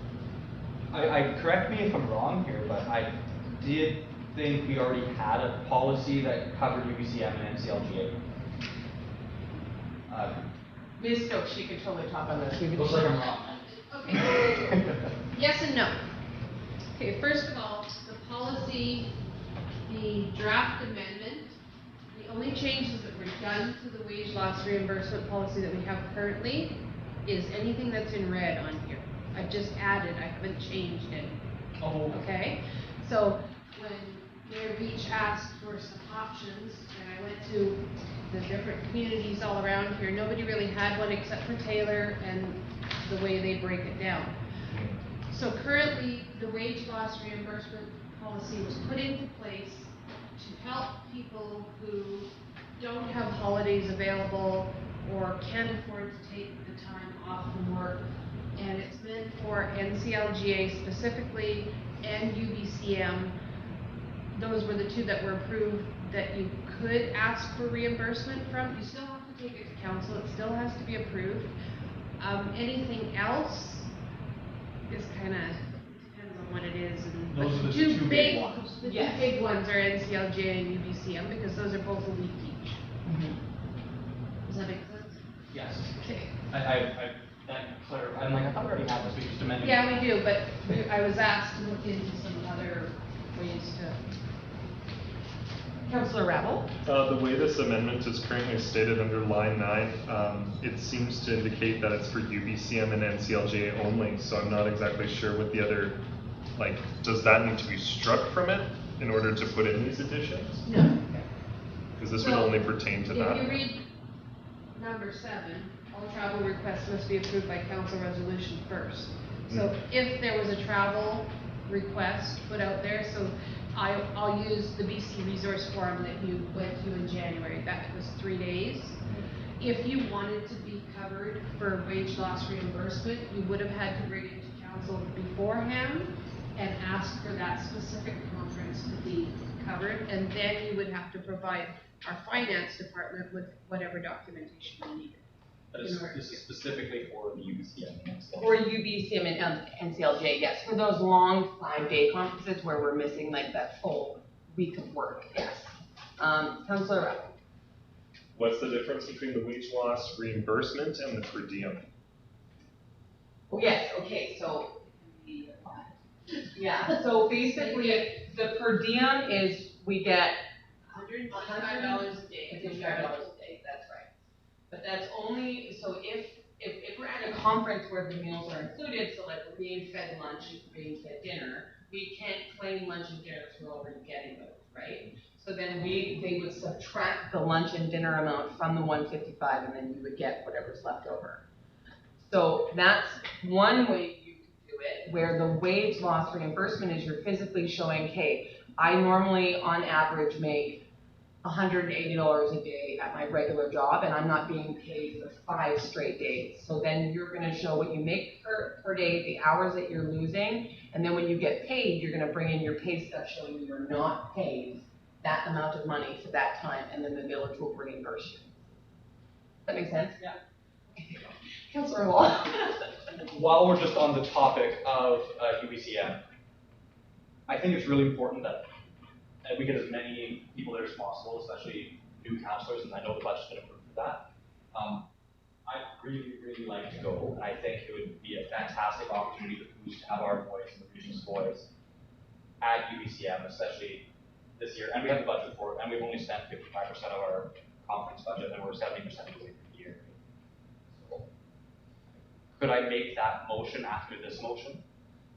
Correct me if I'm wrong here, but I did think we already had a policy that covered UBCM and NCLGA. Ms. Stokes, she could totally talk on this. Looks like I'm wrong. Okay. Yes and no. Okay, first of all, the policy, the draft amendment, the only changes that were done to the wage loss reimbursement policy that we have currently is anything that's in red on here. I've just added, I haven't changed it. Oh. Okay? So when Mayor Beach asked for some options, and I went to the different communities all around here, nobody really had one except for Taylor and the way they break it down. So currently, the wage loss reimbursement policy was put into place to help people who don't have holidays available or can't afford to take the time off from work. And it's meant for NCLGA specifically and UBCM. Those were the two that were approved that you could ask for reimbursement from. You still have to take it to council. It still has to be approved. Anything else is kind of depends on what it is. And Those are the two two big ones. The Yes. two big ones are NCLGA and UBCM because those are both a week each. Does that make sense? Yes. Okay. I'm like, I thought we already had this, we just amended it. Yeah, we do, but I was asked to look into some other ways to. Councillor Rabble. The way this amendment is currently stated under line 9, it seems to indicate that it's for UBCM and NCLGA only, so I'm not exactly sure what the other, like, does that need to be struck from it in order to put in these additions? No. Because this would So, only pertain to that. If you read number 7, all travel requests must be approved by council resolution first. So if there was a travel request put out there, so I'll use the BC resource forum that you went to in January, that was 3 days. If you wanted to be covered for wage loss reimbursement, you would have had to bring it to council beforehand and ask for that specific conference to be covered, and then you would have to provide our finance department with whatever documentation you needed. But this is specifically for the UBCM. Or UBCM and NCLJ, yes, for those long 5-day conferences where we're missing like that full week of work, yes. Councillor Rabble. What's the difference between the wage loss reimbursement and the per diem? Oh, yes, okay, so, yeah, so basically, the per diem is, we get $125 a day. $125 a day, that's right. But that's only, so if we're at a conference where the meals are included, so like we're being fed lunch, we're being fed dinner, we can't claim lunch and dinner because we're already getting those, right? So then they would subtract the lunch and dinner amount from the 155 and then you would get whatever's left over. So that's one way you could do it, where the wage loss reimbursement is you're physically showing, hey, I normally on average make $180 a day day at my regular job and I'm not being paid for 5 straight days. So then you're gonna show what you make per day, the hours that you're losing, and then when you get paid, you're gonna bring in your pay stub showing you're not paid that amount of money for that time, and then the village will reimburse you. That make sense? Yeah. Councilor Wall. While we're just on the topic of UBCM, I think it's really important that we get as many people there as possible, especially new councillors, and I know the budget's been approved for that. I'd really like to go, and I think it would be a fantastic opportunity for Coos to have our voice and the region's voice at UBCM, especially this year. And we have the budget for it, and we've only spent 55% of our conference budget, and we're 70% of the way through the year. So, could I make that motion after this motion?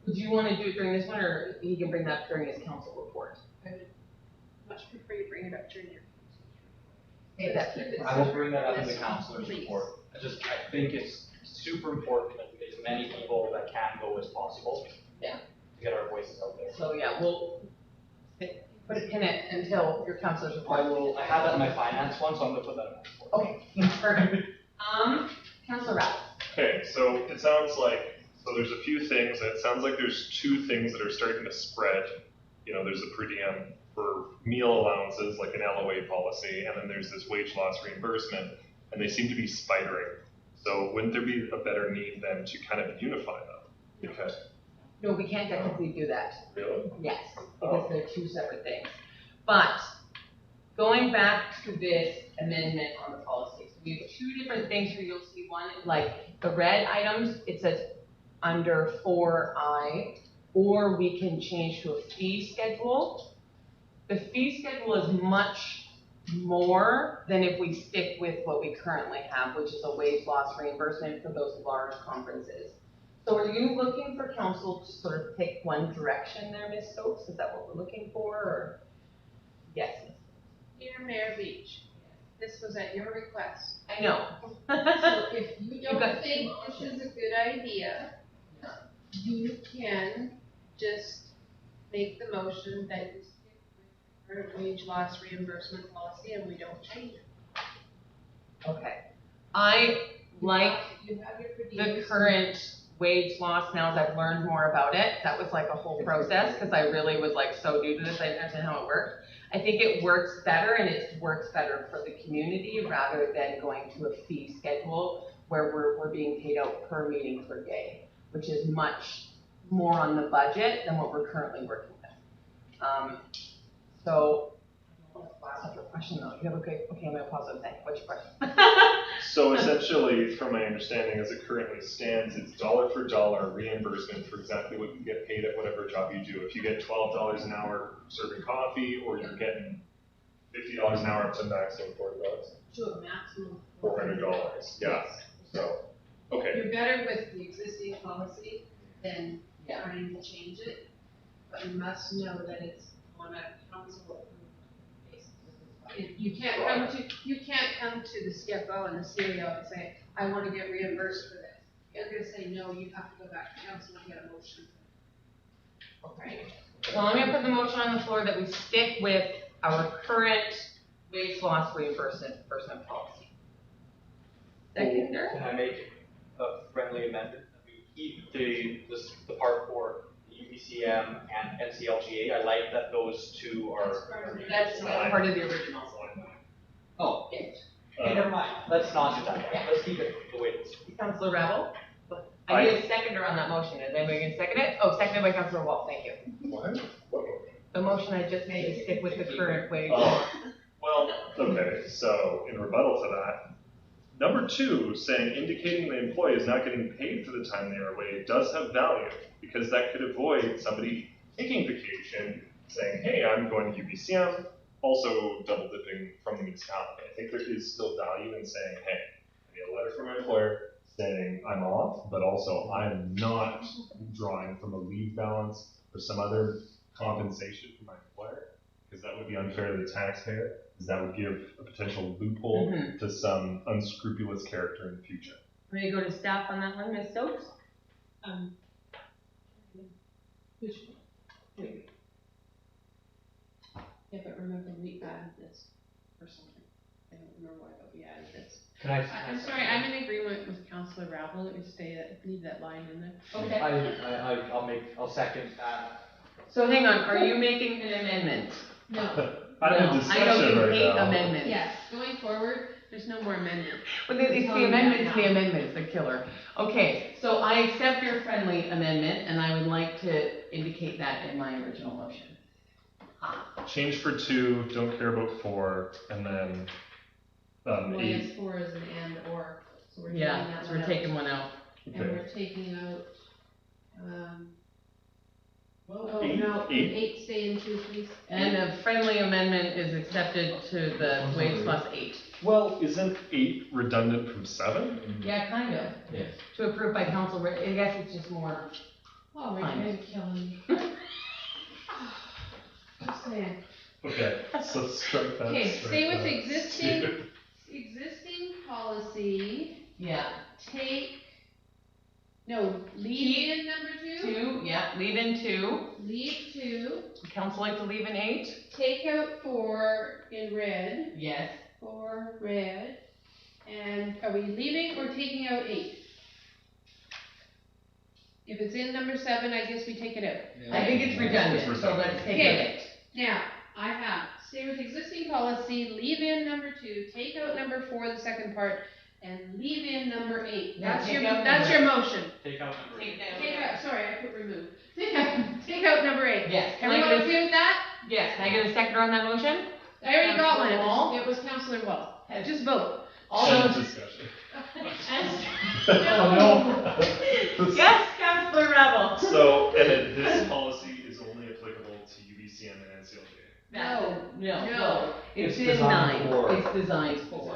Would you want to do it during this one, or he can bring that during his council report? I would much prefer you bring it up during your. Okay, that's I will bring that up in the councilor's report. I think it's super important that we get as many people that can go as possible. Yeah. To get our voices out there. So yeah, we'll put a pin it until your councilor's report. I have that in my finance one, so I'm gonna put that in my report. Okay, perfect. Councilor Rapp. Okay, so it sounds like, so there's a few things, and it sounds like there's 2 things that are starting to spread. You know, there's a per diem for meal allowances, like an LOA policy, and then there's this wage loss reimbursement, and they seem to be spidering. So wouldn't there be a better need then to kind of unify them? Because No, we can't technically do that. really? Yes, because they're 2 separate things. But going back to this amendment on the policy, so we have 2 different things here. You'll see one, like the red items, it says under 4I, or we can change to a fee schedule. The fee schedule is much more than if we stick with what we currently have, which is a wage loss reimbursement for those large conferences. So are you looking for council to sort of take one direction there, Ms. Stokes? Is that what we're looking for, or? Yes. Dear Mayor Beach, this was at your request. I know. So if you You've don't got think 2 this is a good idea, you can just make the motion that you stick with the current wage loss reimbursement policy and we don't change it. Okay. I like You have your per the diems. current wage loss now as I've learned more about it. That was like a whole process because I really was like so new to this. I didn't understand how it worked. I think it works better, and it works better for the community rather than going to a fee schedule where we're being paid out per meeting per day, which is much more on the budget than what we're currently working with. So, that's your question though. You have a good, okay, I'm gonna pause and think. What's your question? So essentially, from my understanding, as it currently stands, it's dollar for dollar reimbursement for exactly what you get paid at whatever job you do. If you get $12 an hour serving coffee, or you're getting $50 an hour up to maximum $40. To a maximum of $400, yeah. So, okay. You're better with the existing policy than Yeah. trying to change it, but you must know that it's on a council approved basis. You can't come to the CFO and the CEO and say, I want to get reimbursed for this. They're gonna say, no, you have to go back to council and get a motion. Okay. So I'm gonna put the motion on the floor that we stick with our current wage loss reimbursement policy. Seconder? Can I make a friendly amendment? We keep the part for UBCM and NCLGA. I like that those 2 are. That's part of the original. Oh, Yes. okay, never mind. Let's not do that. Let's keep it the way it is. Councilor Rebel? I need a seconder on that motion. Is anybody gonna second it? Oh, seconded by Councilor Wall. Thank you. What? What? The motion I just made is stick with the current wage. Well, okay, so in rebuttal to that, number 2, saying indicating the employee is not getting paid for the time they are away does have value, because that could avoid somebody taking vacation, saying, hey, I'm going to UBCM, also double dipping from the municipality. I think there is still value in saying, hey, I get a letter from my employer saying I'm off, but also I'm not drawing from a leave balance or some other compensation from my employer, because that would be unfair to the taxpayer, because that would give a potential loophole to some unscrupulous character in the future. Ready to go to staff on that one, Ms. Stokes? Yeah, but remember, we added this personally. remember why, but yeah, it's. Can I? I'm sorry, I'm in agreement with Councillor Ravel that we leave that line in there. Okay. I'll second that. So hang on, are you making an amendment? No, I'm in No, I know discussion you right hate now. amendments. yes, going forward, there's no more amendment. But it's the amendments, the killer. Okay, so I accept your friendly amendment, and I would like to indicate that in my original motion. Change for 2, don't care about 4, and then, Well, 8. yes, 4 is an and or, so we're taking Yeah, that so one we're out. taking one out. And Okay. we're taking out, oh, Eight- no, eight. 8 stay in 2, please. And a friendly amendment is accepted to the wage plus 8. Well, isn't 8 redundant from 7? Yeah, kind of. Yes. To approve by council, I guess it's just more. Oh, we're Fine. gonna kill me. Just saying. Okay, so strike that. Okay, strike stay with that. existing policy, Yeah. leave in number 2, 2, yeah, leave in 2. leave 2, Council like to leave in 8? take out 4 in red, Yes. 4 red, and are we leaving or taking out 8? If it's in number 7, I guess we take it out. I think it's redundant, so redundant. let's take out Okay. 8. Now, I have, stay with existing policy, leave in number 2, take out number 4, the second part, and leave in number 8. Yeah, That's take your, out that's number your motion. Take out number 8. Take out, sorry, I put remove. Take out number 8. Yes. Can I Everyone get a, okay with that? yes, can I get a seconder on that motion? I already got one. Councillor Wall? It was Councillor Wall. Just vote. All End those. discussion. No. Yes, Councillor Rebel. So, and then this policy is only applicable to UBCM and NCLJ. No. It's It's designed designed, for. it's designed for.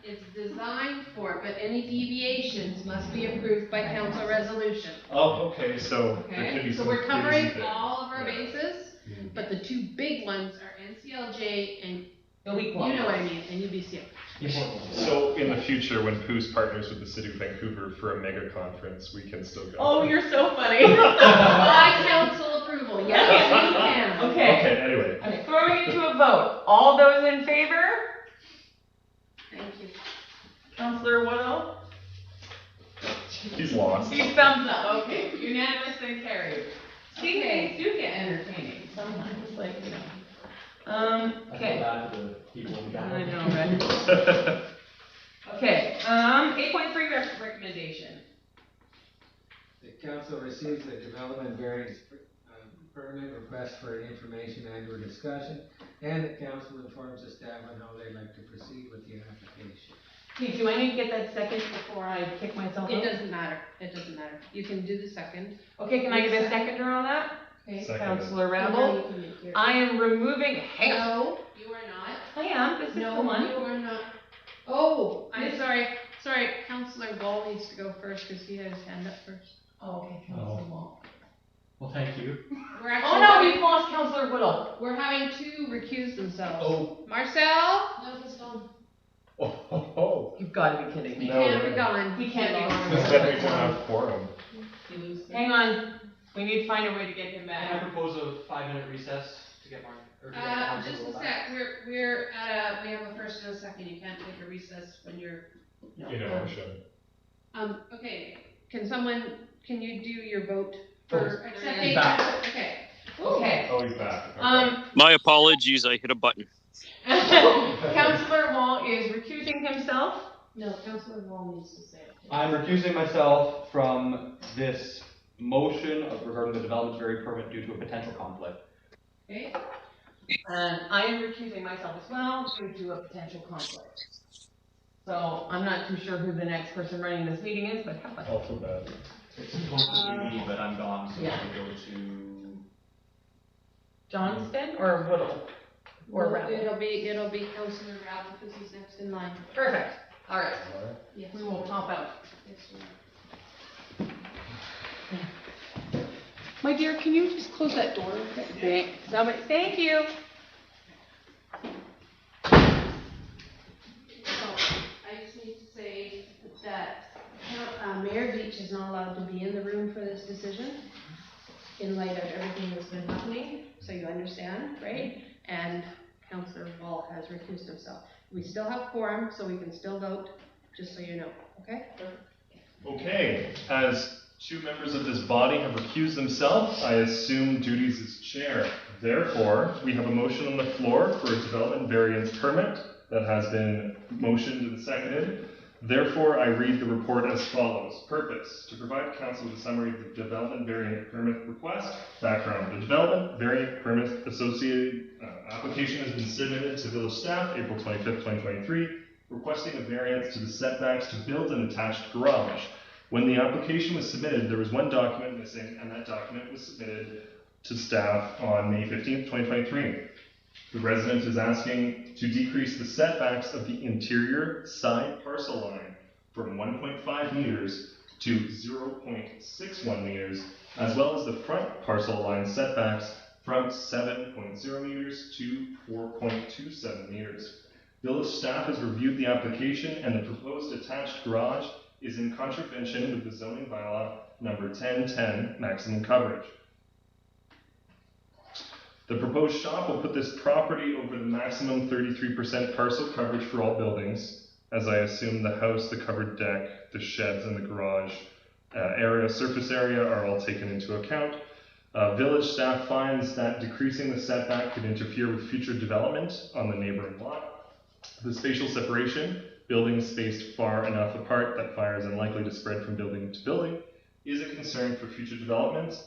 It's designed for, but any deviations must be approved by council resolution. Oh, okay, so there could be Okay, so some we're covering crazy thing. all of our Yeah. bases, but the 2 big ones are NCLJ and, The weak you one. know what I mean, and UBCM. So in the future, when Poos partners with the city of Vancouver for a mega conference, we can still go. Oh, you're so funny. By council approval, yes, we can. Okay. Okay, anyway. Okay, throwing it to a vote. All those in favor? Thank you. Councillor Woodall? He's lost. He thumbs up. Okay, unanimous and carried. See, Okay. things do get entertaining sometimes, like, you know. I feel Okay. bad for the people in the I back. know, right? Okay, 8.3 recommendation. The council receives the development variance permit request for information and or discussion, and the council informs the staff on how they'd like to proceed with the application. Okay, do I need to get that second before I kick myself It out? doesn't matter, You can do the second. Okay, can I get a seconder on that? Okay. Second. Councillor And now Rebel? you can make your- I am removing, hang on. No, you are not. I am, this is the No, one. you are not. Oh, I'm sorry, Councillor Wall needs to go first, because he had his hand up first. Oh, okay, Councillor Wall. Well, thank you. We're Oh actually no, having, we've lost Councillor Woodall. we're having 2 recuse themselves. Oh. Marcel? No, he's gone. Oh. You've gotta be kidding me. He No can't way. be gone. He can't be gone. This better be have quorum. Hang on, we need to find a way to get him Can I back. propose a 5-minute recess to get Mark, or to get Council Just a back? sec, we have a first and a second, you can't take a recess when you're. You know, I should. Okay, can you do your vote Oh, for accepting? he's back. Okay. Okay, Oh, he's back. Okay. My apologies, I hit a button. Councillor Wall is recusing himself. No, Councillor Wall needs to say it. I'm recusing myself from this motion regarding the development's very permit due to a potential conflict. Okay, And I am recusing myself as well due to a potential conflict. So I'm not too sure who the next person running this meeting is, but how about? Also bad. It's supposed to be me, but I'm gone, so Yeah. we'll go to. Johnston or Woodall? Or Well, Rebel? it'll be Councillor Ravel, because he's next in line. Perfect, all right, Yes. we will pop out. Yes, you are. My dear, can you just close that door? Thank you. So, I just need to say that Mayor Beach is not allowed to be in the room for this decision in light of everything that's been happening, so you understand, right? And Councillor Wall has recused himself. We still have quorum, so we can still vote, just so you know, okay? Okay, as 2 members of this body have recused themselves, I assume duties as chair. Therefore, we have a motion on the floor for a development variance permit that has been motioned and seconded. Therefore, I read the report as follows. Purpose: to provide council with a summary of the development variant permit request. Background: the development variant permit associated application has been submitted to village staff April 25th, 2023, requesting a variance to the setbacks to build an attached garage. When the application was submitted, there was one document missing, and that document was submitted to staff on May 15th, 2023. The resident is asking to decrease the setbacks of the interior side parcel line from 1.5 meters to 0.61 meters, as well as the front parcel line setbacks from 7.0 meters to 4.27 meters. Village staff has reviewed the application, and the proposed attached garage is in contravention with the zoning bylaw number 1010, maximum coverage. The proposed shop will put this property over the maximum 33% parcel coverage for all buildings, as I assume the house, the covered deck, the sheds, and the garage surface area are all taken into account. Village staff finds that decreasing the setback could interfere with future development on the neighboring lot. The spatial separation, buildings spaced far enough apart that fire is unlikely to spread from building to building, is a concern for future developments,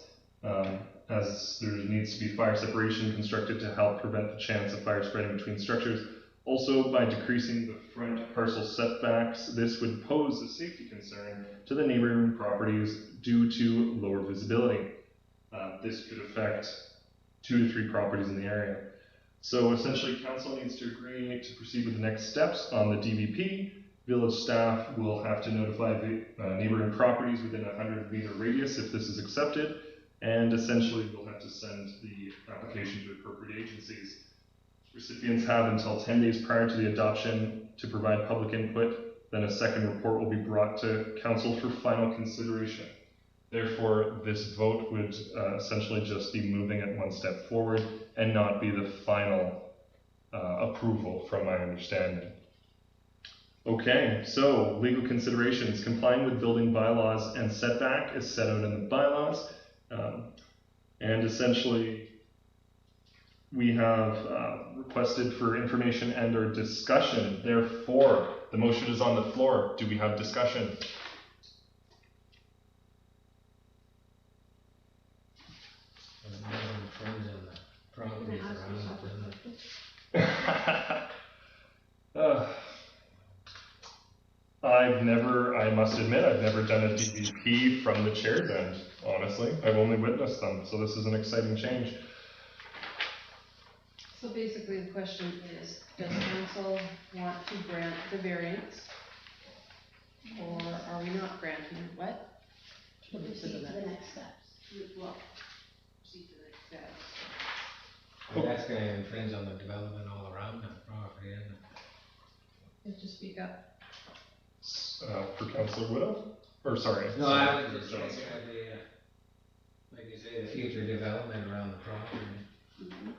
as there needs to be fire separation constructed to help prevent the chance of fire spreading between structures. Also, by decreasing the front parcel setbacks, this would pose a safety concern to the neighboring properties due to lower visibility. This could affect 2 to 3 properties in the area. So essentially, council needs to agree to proceed with the next steps on the DVP. Village staff will have to notify the neighboring properties within a 100-meter radius if this is accepted, and essentially we'll have to send the application to appropriate agencies. Recipients have until 10 days prior to the adoption to provide public input. Then a second report will be brought to council for final consideration. Therefore, this vote would essentially just be moving it one step forward and not be the final approval, from my understanding. Okay, so legal considerations. Complying with building bylaws and setback is set out in the bylaws. And essentially, we have requested for information and or discussion. Therefore, the motion is on the floor. Do we have discussion? I must admit, I've never done a DVP from the chair's end, honestly. I've only witnessed them, so this is an exciting change. So basically the question is, does council want to grant the variance? Or are we not granting it? What? Proceed to the next steps. Well, proceed to the next steps. Well, that's gonna infringe on the development all around the property, isn't it? You have to speak up. For Councillor Widow? Or sorry. No, I was just saying, like you say, the future development around the property. Mm-hmm.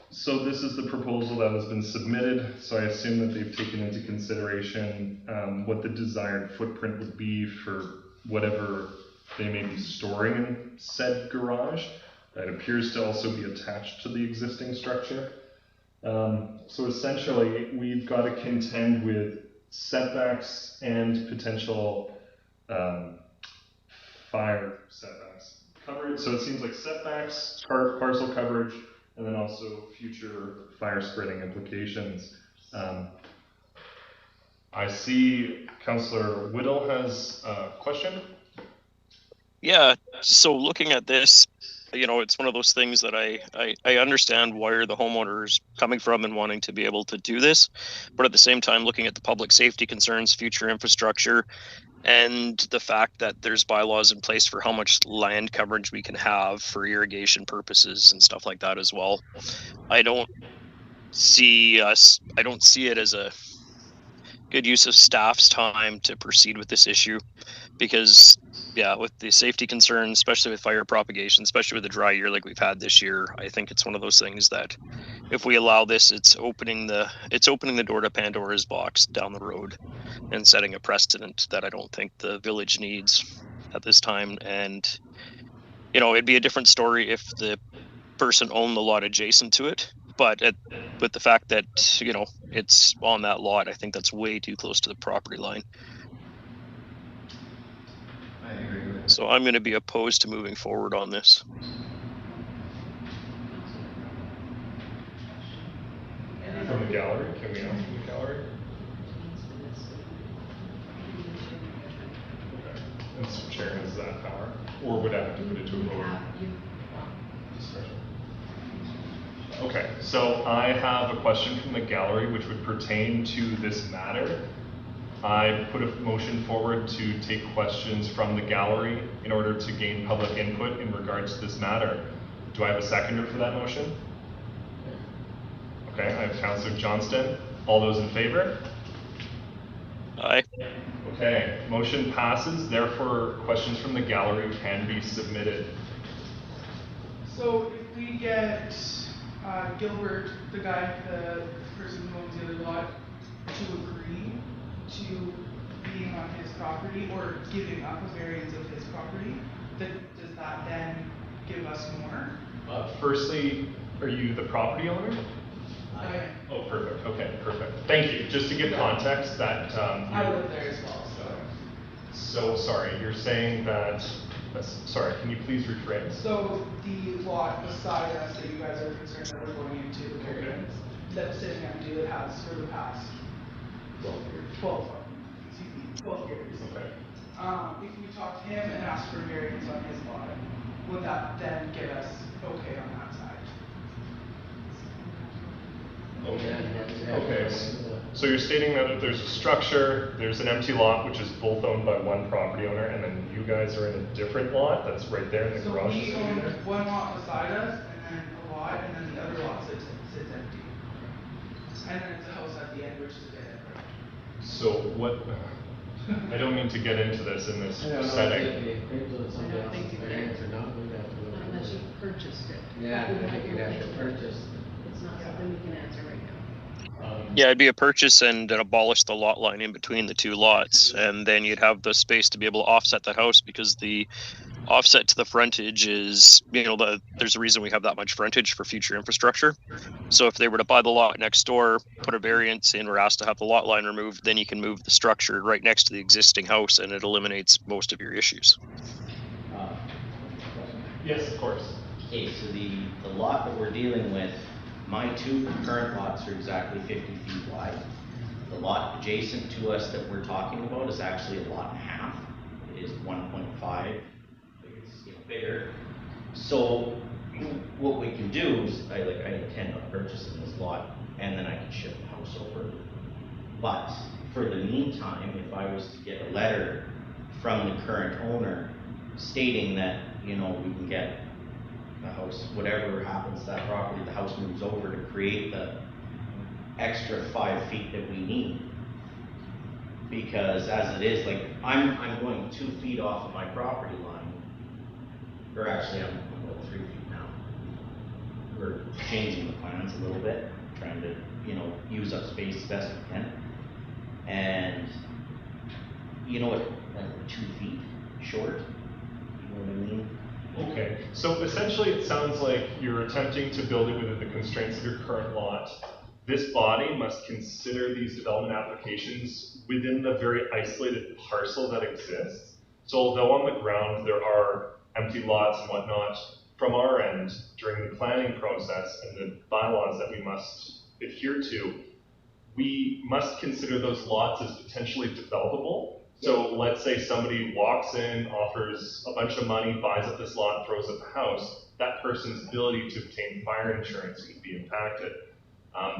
So this is the proposal that has been submitted, so I assume that they've taken into consideration what the desired footprint would be for whatever they may be storing in said garage. That appears to also be attached to the existing structure. So essentially, we've got to contend with setbacks and potential fire setbacks. Coverage, so it seems like setbacks, parcel coverage, and then also future fire spreading implications. I see Councillor Whittle has a question. Yeah, so looking at this, you know, it's one of those things that I understand where the homeowner is coming from and wanting to be able to do this, but at the same time, looking at the public safety concerns, future infrastructure, and the fact that there's bylaws in place for how much land coverage we can have for irrigation purposes and stuff like that as well. I don't see it as good use of staff's time to proceed with this issue, because yeah, with the safety concerns, especially with fire propagation, especially with the dry year like we've had this year, I think it's one of those things that if we allow this, it's opening the door to Pandora's box down the road and setting a precedent that I don't think the village needs at this time. And it'd be a different story if the person owned the lot adjacent to it, but with the fact that it's on that lot, I think that's way too close to the property line. I agree with that. So I'm going to be opposed to moving forward on this. From the gallery, can we ask from the gallery? Okay. And so chair has that power, or would I have to put it to a vote? Discretion. Okay, so I have a question from the gallery which would pertain to this matter. I put a motion forward to take questions from the gallery in order to gain public input in regards to this matter. Do I have a seconder for that motion? Okay, I have Councillor Johnston. All those in favor? Aye. Okay, motion passes. Therefore, questions from the gallery can be submitted. So if we get Gilbert, the person who owns the other lot, to agree to being on his property or giving up a variance of his property, does that then give us more? Firstly, are you the property owner? Okay. Oh, perfect. Okay, perfect. Thank you. Just to give context that I live there as well, So sorry, you're saying that. Sorry, can you please rephrase? So the lot beside us that you guys are concerned that we're going into the variance, that's sitting empty, that has for the past 12 years. Okay. If we talk to him and ask for variance on his lot, would that then get us okay on that side? Okay, so you're stating that if there's a structure, there's an empty lot which is both owned by one property owner, and then you guys are in a different lot that's right there in the So garage. we own one lot beside us, and then a lot, and then the other lot sits empty. And then it's a house at the end, which is a dead end. So what, I don't mean to get into this in this setting. Unless you purchased it. Yeah, I think you'd have to purchase. It's not something we can answer right now. Yeah, it'd be a purchase and abolish the lot line in between the two lots, and then you'd have the space to be able to offset that house, because the offset to the frontage is, there's a reason we have that much frontage for future infrastructure. So if they were to buy the lot next door, put a variance in, or ask to have the lot line removed, then you can move the structure right next to the existing house, and it eliminates most of your issues. Yes, of course. Okay, so the lot that we're dealing with, my two current lots are exactly 50 feet wide. The lot adjacent to us that we're talking about is actually a lot and a half. It is 1.5, it's bigger. So what we can do is, I intend on purchasing this lot, and then I can ship the house over. But for the meantime, if I was to get a letter from the current owner stating that, we can get the house, whatever happens to that property, the house moves over to create the extra 5 feet that we need. Because as it is, I'm going 2 feet off of my property line, or actually I'm about 3 feet now. We're changing the plans a little bit, trying to, use up space as best we can. And what, we're 2 feet short, you know what I mean? Okay, so essentially it sounds like you're attempting to build it within the constraints of your current lot. This body must consider these development applications within the very isolated parcel that exists. So although on the ground there are empty lots and whatnot, from our end, during the planning process and the bylaws that we must adhere to, we must consider those lots as potentially developable. So let's say somebody walks in, offers a bunch of money, buys up this lot, throws up the house, that person's ability to obtain fire insurance could be impacted.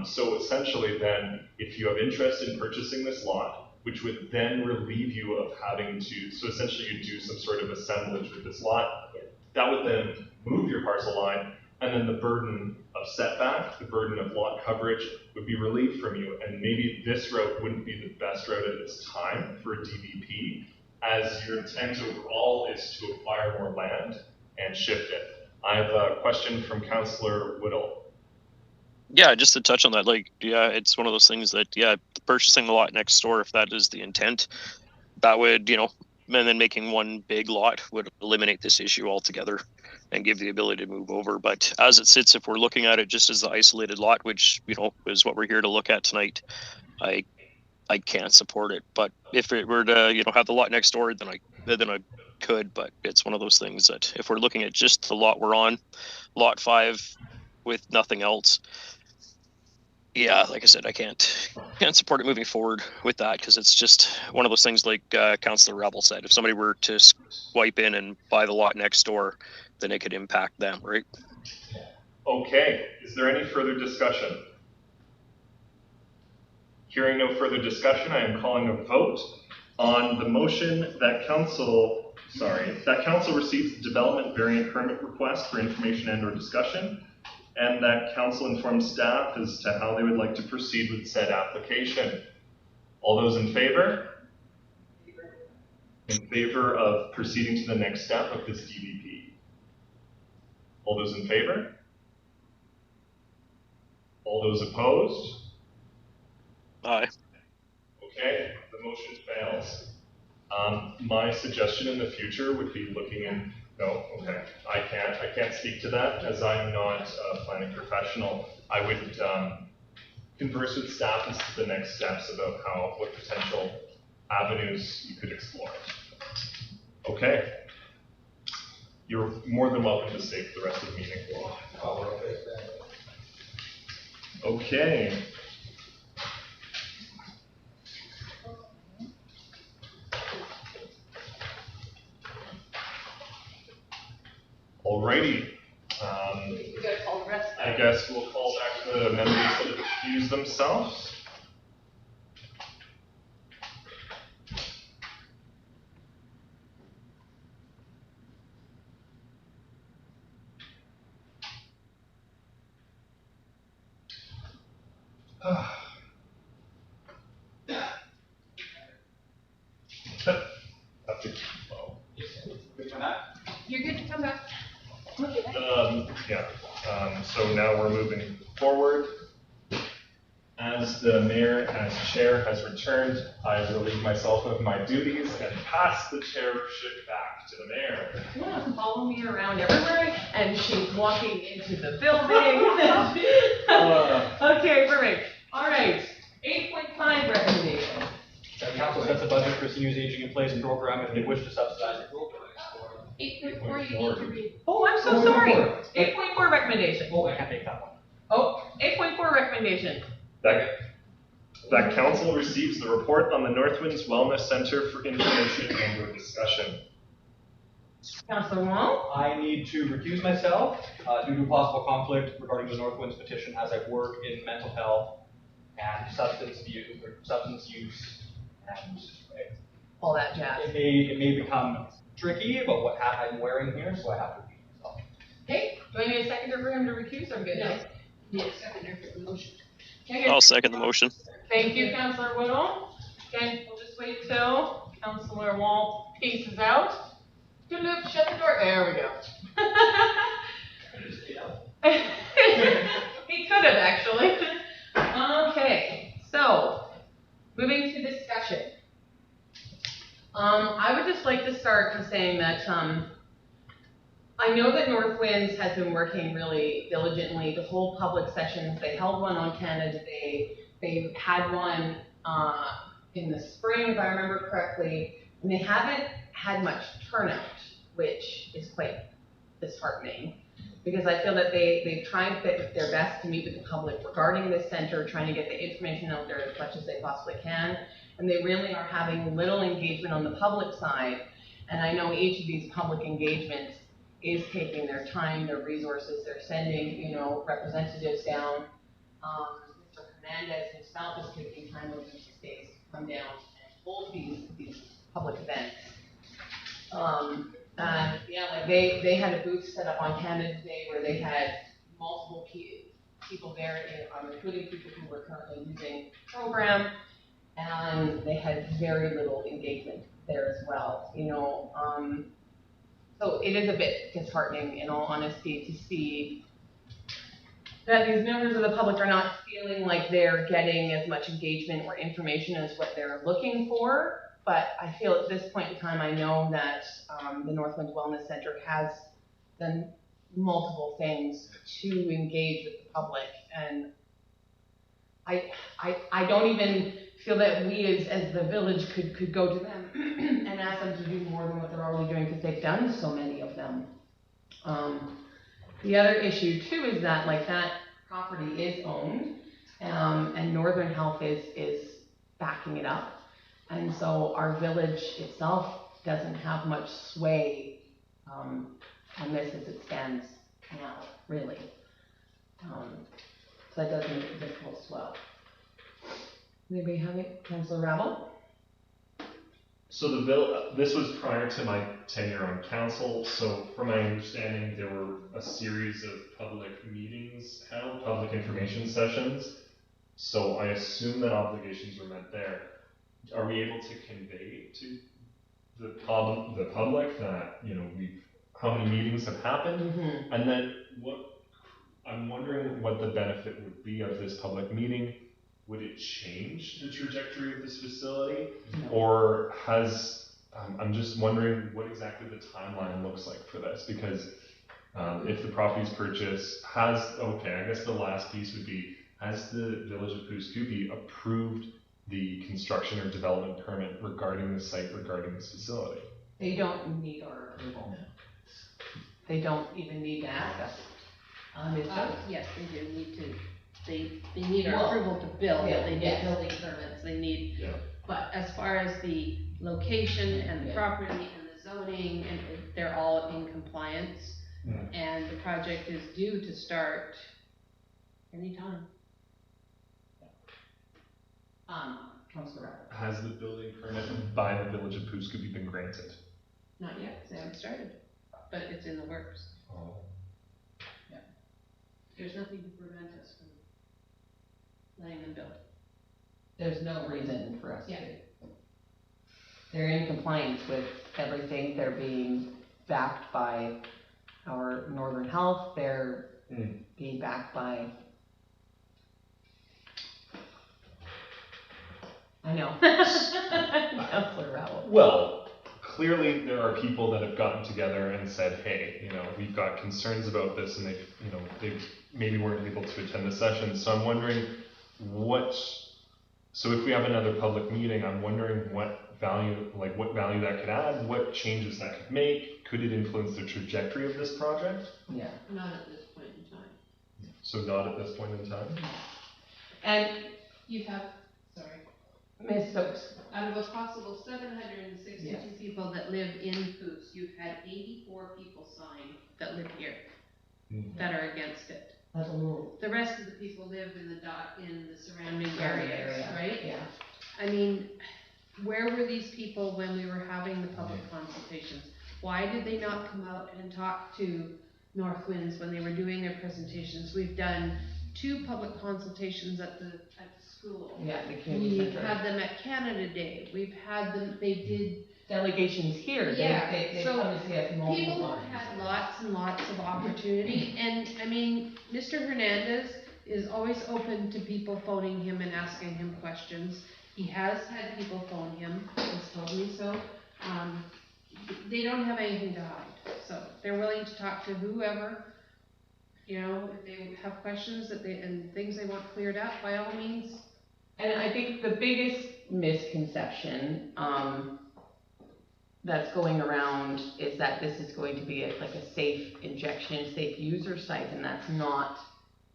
So essentially then, if you have interest in purchasing this lot, which would then relieve you of having to, so essentially you do some sort of assemblage with this lot, that would then move your parcel line, and then the burden of setback, the burden of lot coverage would be relieved from you, and maybe this route wouldn't be the best route at this time for a DVP, as your intent overall is to acquire more land and shift it. I have a question from Councillor Whittle. Yeah, just to touch on that, like, yeah, it's one of those things that, yeah, purchasing the lot next door, if that is the intent, that would, you know, and then making one big lot would eliminate this issue altogether and give the ability to move over. But as it sits, if we're looking at it just as the isolated lot, which, you know, is what we're here to look at tonight, I can't support it. But if it were to, you know, have the lot next door, then I could. But it's one of those things that if we're looking at just the lot we're on, lot 5 with nothing else, yeah, like I said, I can't support it moving forward with that, because it's just one of those things like Councillor Rebel said. If somebody were to swipe in and buy the lot next door, then it could impact them, right? Okay, is there any further discussion? Hearing no further discussion, I am calling a vote on the motion that council receives the development variant permit request for information and or discussion, and that council informs staff as to how they would like to proceed with said application. All those in favor? In favor of proceeding to the next step of this DVP? All those in favor? All those opposed? Aye. Okay, the motion fails. My suggestion in the future would be looking in. No, okay, I can't speak to that as I'm not a planning professional. I would converse with staff as to the next steps about what potential avenues you could explore. Okay. You're more than welcome to stay for the rest of the meeting. Okay. Alrighty. We gotta call the rest. I guess we'll call back the members that have excused themselves. You're good to come back. So now we're moving forward. As the mayor, as chair, has returned, I relieve myself of my duties and pass the chairship back to the mayor. You want to follow me around everywhere, and she's walking into the building. Okay, perfect. All right, 8.5 recommendation. The council sets a budget for seniors aging in place program if they wish to subsidize the program. 8.4 you need to read. Oh, I'm so sorry. 8.4 recommendation. Oh, I can't take that one. Oh, 8.4 recommendation. That council receives the report on the Northwinds Wellness Center for information and or discussion. Councillor Wong? I need to recuse myself due to possible conflict regarding the Northwinds petition, as I work in mental health and substance use, and All that jazz. it may become tricky about what hat I'm wearing here, so I have to recuse myself. Okay, do I need a seconder for him to recuse? I'm good. No. Yes, seconder for the motion. Okay. I'll second the motion. Thank you, Councillor Whittle. Okay, we'll just wait till Councillor Wall pieces out. Loop, shut the door. There we go. He could have actually. Okay, so moving to discussion. I would just like to start by saying that I know that Northwinds has been working really diligently to hold public sessions. They held one on Canada Day. They had one in the spring, if I remember correctly, and they haven't had much turnout, which is quite disheartening, because I feel that they've tried their best to meet with the public regarding this center, trying to get the information out there as much as they possibly can, and they really are having little engagement on the public side. And I know each of these public engagements is taking their time, their resources. They're sending, representatives down. Mr. Hernandez himself is taking time over these days to come down and hold these public events. They had a booth set up on Canada Day where they had multiple people there, including people who were currently using the program, and they had very little engagement there as well, you know. So it is a bit disheartening, in all honesty, to see that these members of the public are not feeling like they're getting as much engagement or information as what they're looking for. But I feel at this point in time, I know that the Northland Wellness Center has done multiple things to engage with the public, and I don't even feel that we as the village could go to them and ask them to do more than what they're already doing, because they've done so many of them. The other issue too is that, like, that property is owned, and Northern Health is backing it up. And so our village itself doesn't have much sway on this as it stands now, really. So that does make it difficult as well. Anybody have it? Councilor Rabble? So this was prior to my tenure on council, so from my understanding, there were a series of public meetings held, public information sessions. So I assume that obligations were met there. Are we able to convey to the public that, you know, how many meetings have happened? Mm-hmm. And then I'm wondering what the benefit would be of this public meeting. Would it change the trajectory of this facility? No. Or I'm just wondering what exactly the timeline looks like for this, because if the property's purchased, I guess the last piece would be, has the Village of Pooskoopi approved the construction or development permit regarding the site, regarding this facility? They don't need our approval. They don't even need to ask us. Yes, they do need to, they need our Well, approval to build, yeah, but they need yes. building permits, they need, Yeah. but as far as the location and the Yeah. property and the zoning, and they're all in compliance. Mm. And the project is due to start anytime. Councilor Rabble. Has the building permit by the Village of Pooskoopi been granted? Not yet, they haven't started, but it's in the works. Oh. There's nothing to prevent us from letting them build. There's no reason for us to. Yeah. They're in compliance with everything. They're being backed by our Northern Health. They're being backed by. I know. Councilor Rabble. Well, clearly there are people that have gotten together and said, hey, you know, we've got concerns about this, and they maybe weren't able to attend the session. So I'm wondering so if we have another public meeting, I'm wondering what value that could add, what changes that could make, could it influence the trajectory of this project? Yeah. Not at this point in time. So not at this point in time? And You have, sorry, Ms. Stokes. out of a possible 762 Yes. people that live in Poos, you've had 84 people sign that live here, that are against it. That's a little. The rest of the people live in the surrounding areas, right? Yeah. I mean, where were these people when we were having the public consultations? Why did they not come out and talk to North Winds when they were doing their presentations? We've done 2 public consultations at the school. Yeah, the community We've center. had them at Canada Day. We've had them, they did, Delegations here. Yeah, They so come to see us multiple people times. have had lots and lots of opportunity. And I mean, Mr. Hernandez is always open to people phoning him and asking him questions. He has had people phone him, he's told me so. They don't have anything to hide, so they're willing to talk to whoever. You know, if they have questions and things they want cleared up, by all means. And I think the biggest misconception that's going around is that this is going to be like a safe injection, safe user site, and that's not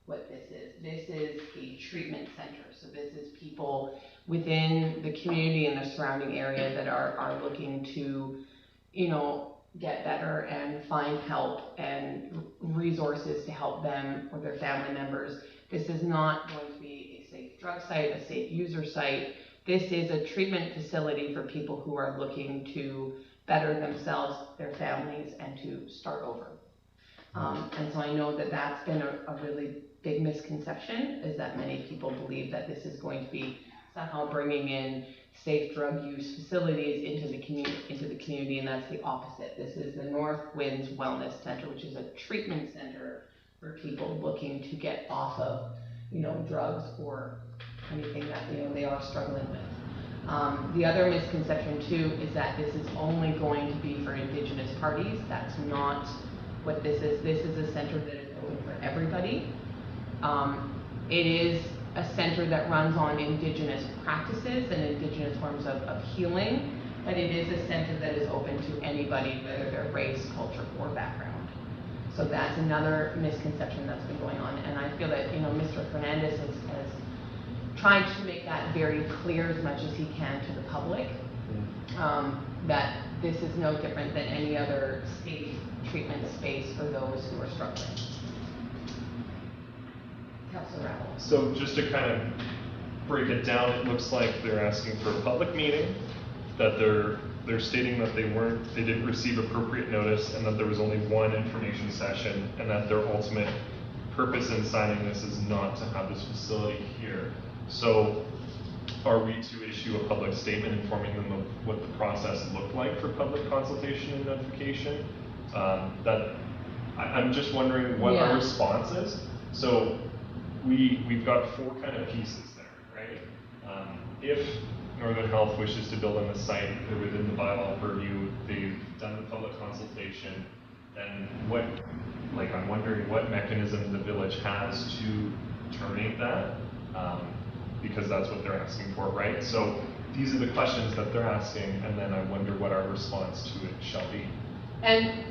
what this is. This is a treatment center. So this is people within the community and the surrounding area that are looking to, you know, get better and find help and resources to help them or their family members. This is not going to be a safe drug site, a safe user site. This is a treatment facility for people who are looking to better themselves, their families, and to start over. And so I know that that's been a really big misconception, is that many people believe that this is going to be somehow bringing in safe drug use facilities into the community, and that's the opposite. This is the North Winds Wellness Center, which is a treatment center for people looking to get off of, drugs or anything that, they are struggling with. The other misconception too is that this is only going to be for Indigenous parties. That's not what this is. This is a center that is open for everybody. It is a center that runs on Indigenous practices and Indigenous forms of healing, but it is a center that is open to anybody, whether they're race, culture, or background. So that's another misconception that's been going on, and I feel that, Mr. Hernandez has tried to make that very clear as much as he can to the public, that this is no different than any other safe treatment space for those who are struggling. Councilor Rattle. So just to kind of break it down, it looks like they're asking for a public meeting, that they're stating that they didn't receive appropriate notice, and that there was only one information session, and that their ultimate purpose in signing this is not to have this facility here. So are we to issue a public statement informing them of what the process looked like for public consultation and notification? I'm just wondering what our response is. So we've got four kind of pieces there, right? If Northern Health wishes to build on the site, they're within the bylaw purview, they've done the public consultation, then I'm wondering what mechanism the village has to terminate that, because that's what they're asking for, right? So these are the questions that they're asking, and then I wonder what our response to it shall be. And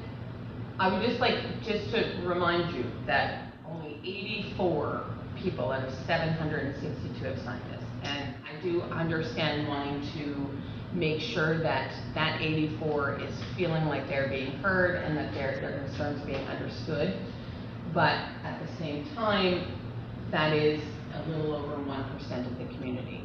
I would just like to remind you that only 84 people out of 762 have signed this. And I do understand wanting to make sure that 84 is feeling like they're being heard and that their concerns are being understood. But at the same time, that is a little over 1% of the community.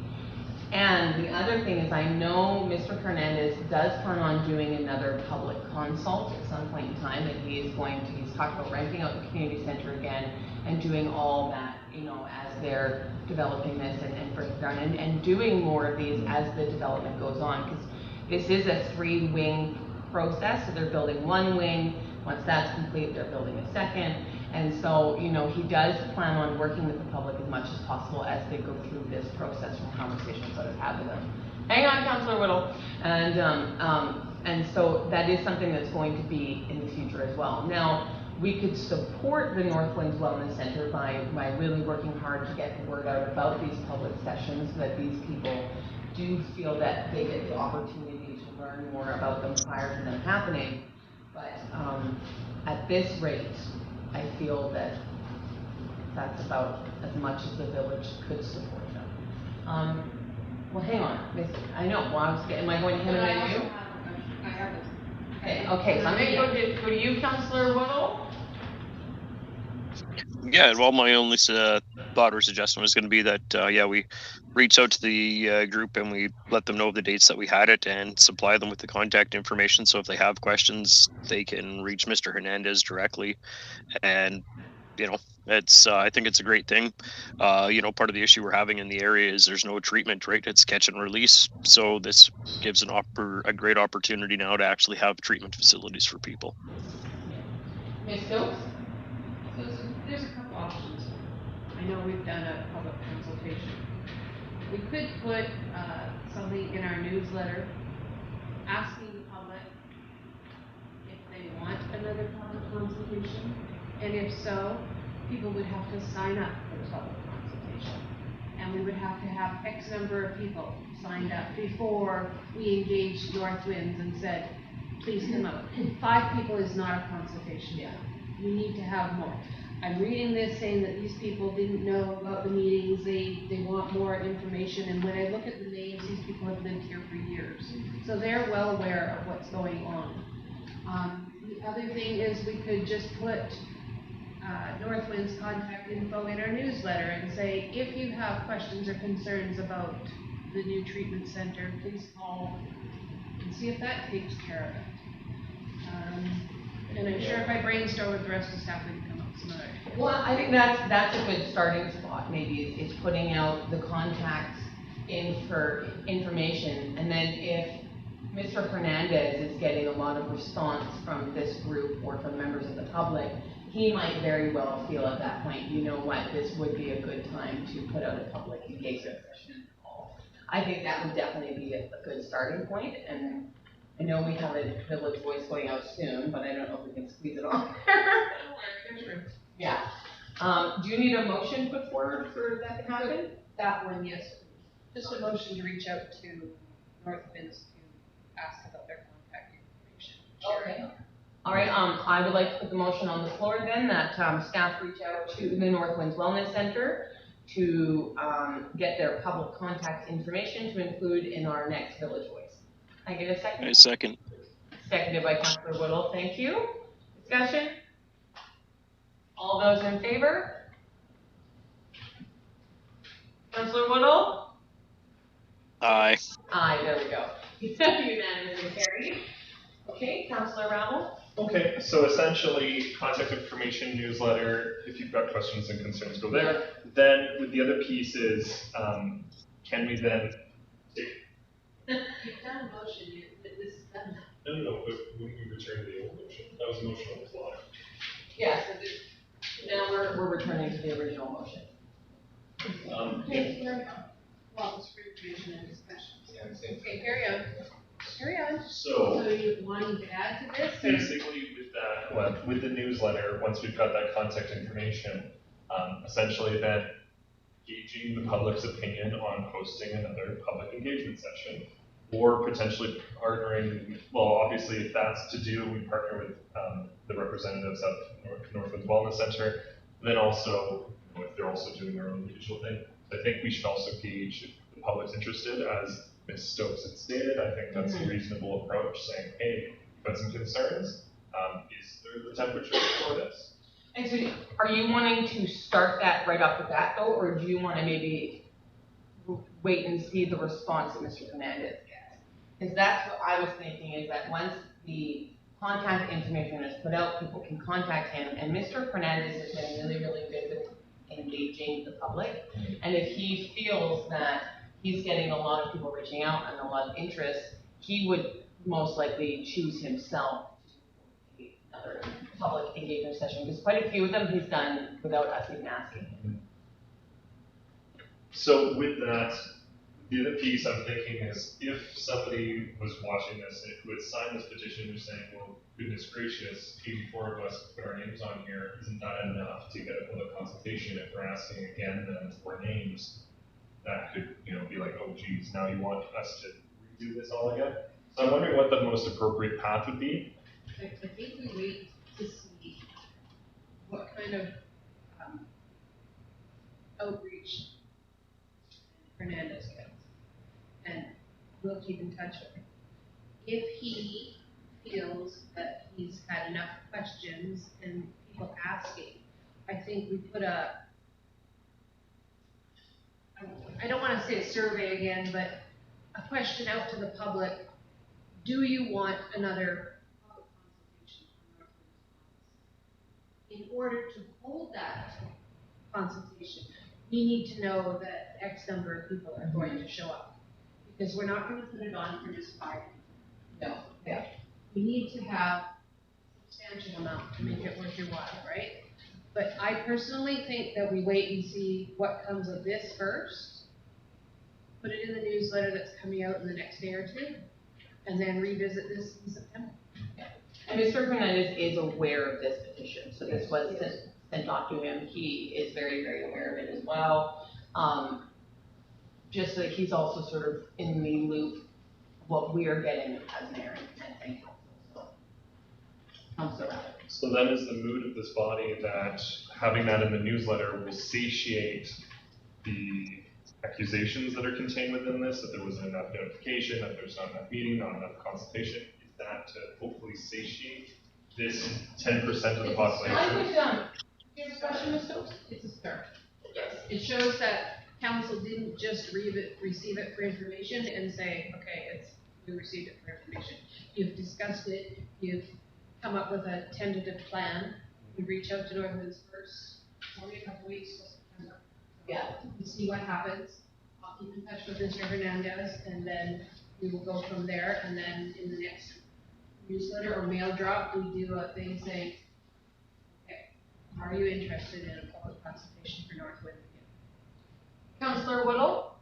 And the other thing is, I know Mr. Hernandez does plan on doing another public consult at some point in time, and he's talked about renting out the community center again and doing all that, as they're developing this and breaking down and doing more of these as the development goes on, because this is a 3-wing process. So they're building one wing. Once that's complete, they're building a second. And so, he does plan on working with the public as much as possible as they go through this process from conversations that I've had with them. Hang on, Councillor Whittle. And so that is something that's going to be in the future as well. Now, we could support the North Winds Wellness Center by really working hard to get the word out about these public sessions, so that these people do feel that they get the opportunity to learn more about them prior to them happening. But at this rate, I feel that that's about as much as the village could support them. Well, hang on. I know. Well, am I going to hand it to you? I have it. Okay, so I'm going to go to you, Councillor Whittle. Yeah, well, my only thought or suggestion was going to be that, we reach out to the group and we let them know the dates that we had it and supply them with the contact information. So if they have questions, they can reach Mr. Hernandez directly. And, it's I think it's a great thing. Part of the issue we're having in the area is there's no treatment, right? It's catch and release. So this gives a great opportunity now to actually have treatment facilities for people. Ms. Stokes? So there's a couple options. I know we've done a public consultation. We could put something in our newsletter asking the public if they want another public consultation, and if so, people would have to sign up for the public consultation, and we would have to have X number of people signed up before we engaged North Winds and said, please come up. 5 people is not a consultation yet. We need to have more. I'm reading this saying that these people didn't know about the meetings, they want more information, and when I look at the names, these people have lived here for years. So they're well aware of what's going on. The other thing is we could just put North Wind's contact info in our newsletter and say, if you have questions or concerns about the new treatment center, please call and see if that takes care of it. And I'm sure if I brainstorm with the rest of the staff, we can come up with some other. Well, I think that's a good starting spot, maybe, is putting out the contacts in for information, and then if Mr. Hernandez is getting a lot of response from this group or from members of the public, he might very well feel at that point, you know what, this would be a good time to put out a public engagement session. I think that would definitely be a good starting point, and I know we have a Village Voice going out soon, but I don't know if we can squeeze it on there. Yeah. Do you need a motion put forward for that to happen? That one, yes. Just a motion to reach out to Northwinds to ask about their contact information. Okay. All right, I would like to put the motion on the floor then, that staff reach out to the Northwinds Wellness Center to get their public contact information to include in our next Village Voice. Can I get a second? A second. Seconded by Councillor Whittle, thank you. Discussion? All those in favor? Councillor Whittle? Aye. Aye, there we go. Unanimously carried. Okay, Councillor Ravel? Okay, so essentially, contact information newsletter, if you've got questions and concerns, go there. Then, with the other pieces, can we then take... You've done a motion, this is done. No, but when we return to the old motion, that was a motion on the floor. Yes, now we're returning to the original motion. Okay, well, it's for information and discussion. Okay, carry on. Carry on. So, So you wanting to add to this? basically with that, well, with the newsletter, once we've got that contact information, essentially then gauging the public's opinion on hosting another public engagement session, or potentially partnering, well, obviously if that's to do, we partner with the representatives of Northwinds Wellness Center, then also, you know, if they're also doing their own digital thing, I think we should also gauge if the public's interested, as Ms. Stokes had stated. I think that's a reasonable approach, saying, hey, you've got some concerns, is there the temperature for this? And so, are you wanting to start that right off the bat though, or do you want to maybe wait and see the response that Mr. Hernandez gets? Because that's what I was thinking, is that once the contact information is put out, people can contact him, and Mr. Hernandez has been really, really good with engaging the public, and if he feels that he's getting a lot of people reaching out and a lot of interest, he would most likely choose himself to another public engagement session, because quite a few of them he's done without us even asking. So with that, the other piece I'm thinking is, if somebody was watching this and who had signed this petition, they're saying, well, goodness gracious, 84 of us put our names on here, isn't that enough to get a public consultation? If we're asking again then for names, that could, you know, be like, oh geez, now you want us to redo this all again? So I'm wondering what the most appropriate path would be. I think we wait to see what kind of outreach Hernandez gets. And we'll keep in touch with him. If he feels that he's had enough questions and people asking, I think we put I don't want to say a survey again, but a question out to the public. Do you want another public consultation on Northwinds policy? In order to hold that consultation, we need to know that X number of people are going to show up. Because we're not going to put it on for just 5 people. No. Yeah. We need to have a substantial amount to make it worth your while, right? But I personally think that we wait and see what comes of this first, put it in the newsletter that's coming out in the next day or two, and then revisit this in September. And Mr. Hernandez is aware of this petition, so this was sent off to him. He is very, very aware of it as well. Just so that he's also sort of in the loop of what we are getting as mayor and council. So, So then is the mood of this body that having that in the newsletter will satiate the accusations that are contained within this, that there wasn't enough notification, that there's not enough meeting, not enough consultation? Is that to hopefully satiate this 10% of the population? I would, do you have a question, Ms. Stokes? It's a start. Yes. It shows that council didn't just receive it for information and say, okay, we received it for information. You've discussed it, you've come up with a tentative plan. We reach out to Northwoods first, only a couple weeks till September. Yeah. And see what happens. I'll keep in touch with Mr. Hernandez, and then we will go from there, and then in the next newsletter or mail drop, we do a thing saying, okay, are you interested in a public consultation for Northwood? Counselor Whittle?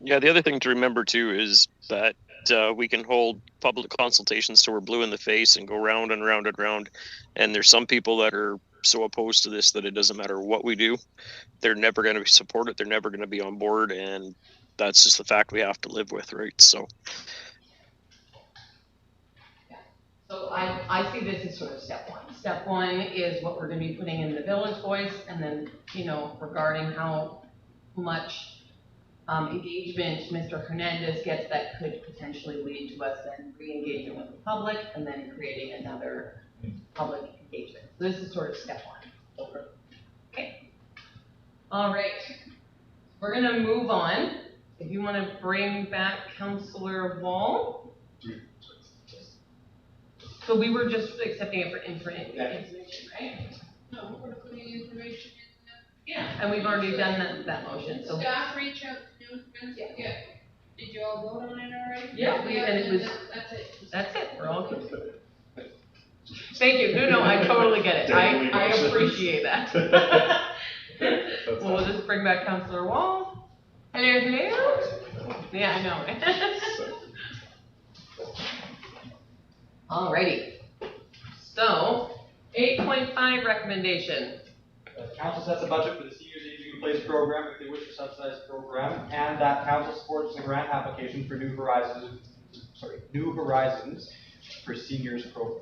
Yeah, the other thing to remember too is that we can hold public consultations till we're blue in the face and go round and round and round. And there's some people that are so opposed to this that it doesn't matter what we do. They're never going to support it. They're never going to be on board. And that's just the fact we have to live with, right? So. So I see this as sort of step one. Step one is what we're gonna be putting in the Village Voice, and then, you know, regarding how much engagement Mr. Hernandez gets that could potentially lead to us then re-engaging with the public and then creating another public engagement. So this is sort of step one. Okay. All right. We're gonna move on. If you wanna bring back Councillor Wall. So we were just accepting it for information, right? No, we're putting information in Yeah, and we've already done that motion, so. Staff reach out to new friends, yeah. Did you all vote on it already? Yeah, and it was, That's it. that's it, we're all good. Thank you, no, I totally get it, I appreciate that. Well, we'll just bring back Councillor Wall. Hello, hello? Yeah, I know. Alrighty, so 8.5 recommendation. The council sets a budget for the Seniors Aging in Place program if they wish to subsidize the program, and that council supports the grant application for New Horizons for Seniors program.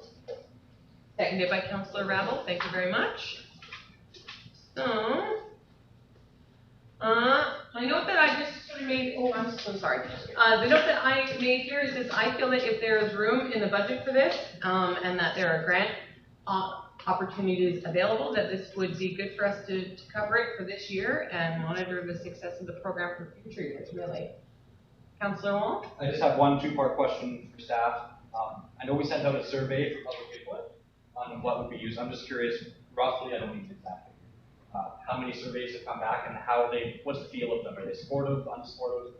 Seconded by Councillor Rabble, thank you very much. So, I note that I just sort of made, oh, I'm so sorry. The note that I made here is this: I feel that if there is room in the budget for this, and that there are grant opportunities available, that this would be good for us to cover it for this year and monitor the success of the program for future years, really. Councillor Wong? I just have one two-part question for staff. I know we sent out a survey for public input on what would be used. I'm just curious, roughly, I don't need exactly. How many surveys have come back and what's the feel of them? Are they supportive, unsupportive?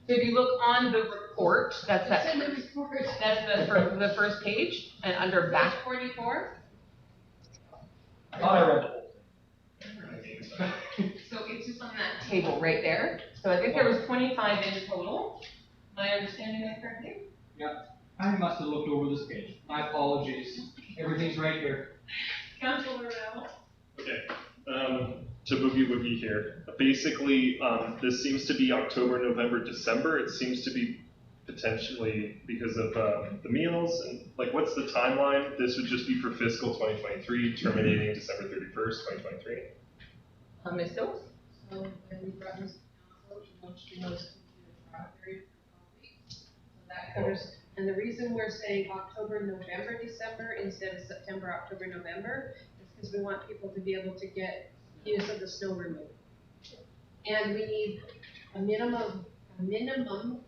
So if you look on the report, that's It's in the report. that's the first page, and under back. Page 44. I thought I read the whole thing. So it's just on that table right there. So I think there was 25 in total. Am I understanding that correctly? Yeah, I must have looked over this page. My apologies. Everything's right here. Councilor Rowell? Okay, to boogie woogie here. Basically, this seems to be October, November, December. It seems to be potentially because of the meals and like, what's the timeline? This would just be for fiscal 2023, terminating December 31st, 2023. Ms. Stokes? So when we brought this to council, she wants to know the trial period for 12 weeks. So that covers, and the reason we're saying October, November, December instead of September, October, November is because we want people to be able to get use of the snow removal. And we need a minimum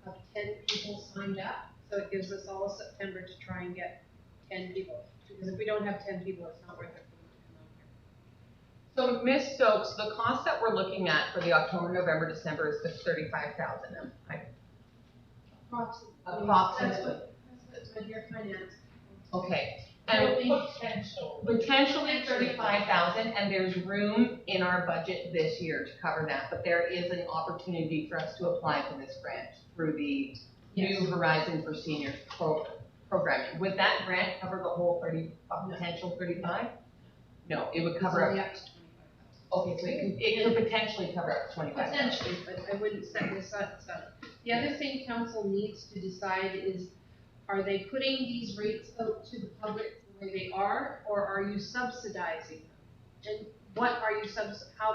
of 10 people signed up. So it gives us all of September to try and get 10 people. Because if we don't have 10 people, it's not worth it for them to come out here. So Ms. Stokes, the cost that we're looking at for the October, November, December is the $35,000. Approximately. That's what your finance. Okay. And potentially 35,000, and there's room in our budget this year to cover that, but there is an opportunity for us to apply for this grant through the New Horizon for Seniors programming. Would that grant cover the whole potential 35? No, it would cover Only up. up to 25,000. Okay, so it could potentially cover up to 25,000. Potentially, but I wouldn't set this up. So the other thing council needs to decide is, are they putting these rates out to the public the way they are, or are you subsidizing them? And how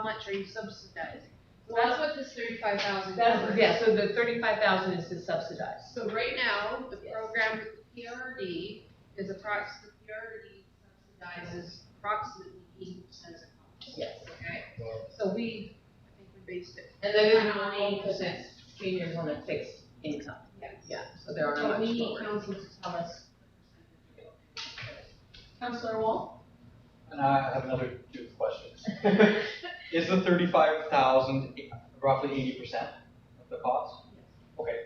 much are you subsidizing? So that's what this 35,000 covers. Yeah, so the 35,000 is to subsidize. So right now, the program with the PRD is approximately, the PRD subsidizes approximately 80% of the cost. Yes. Okay, so I think we based it. And then there's an 80% seniors on a fixed income. Yes. Yeah, so there are But much we need lower. council to tell us. Councillor Wall? And I have another two questions. Is the 35,000 roughly 80% of the cost? Okay.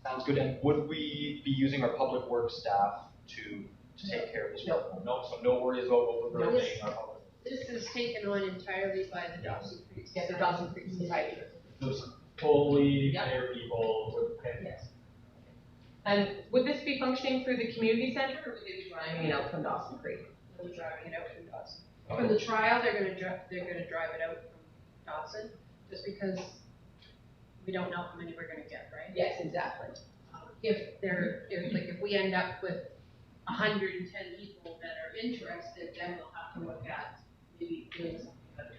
Sounds good. And would we be using our public works staff to take care of this problem? No, so no worries about overburdening our public. This is taken on entirely by the Dawson Creek. Yes, the Dawson Creek Society. Just totally Yep. fair people. Okay. Yes. And would this be functioning through the community center, or would they be driving it out from Dawson Creek? They're driving it out from Dawson. For the trial, they're gonna drive it out from Dawson, just because we don't know how many we're gonna get, right? Yes, exactly. If we end up with 110 people that are interested, then we'll have to look at maybe doing something better.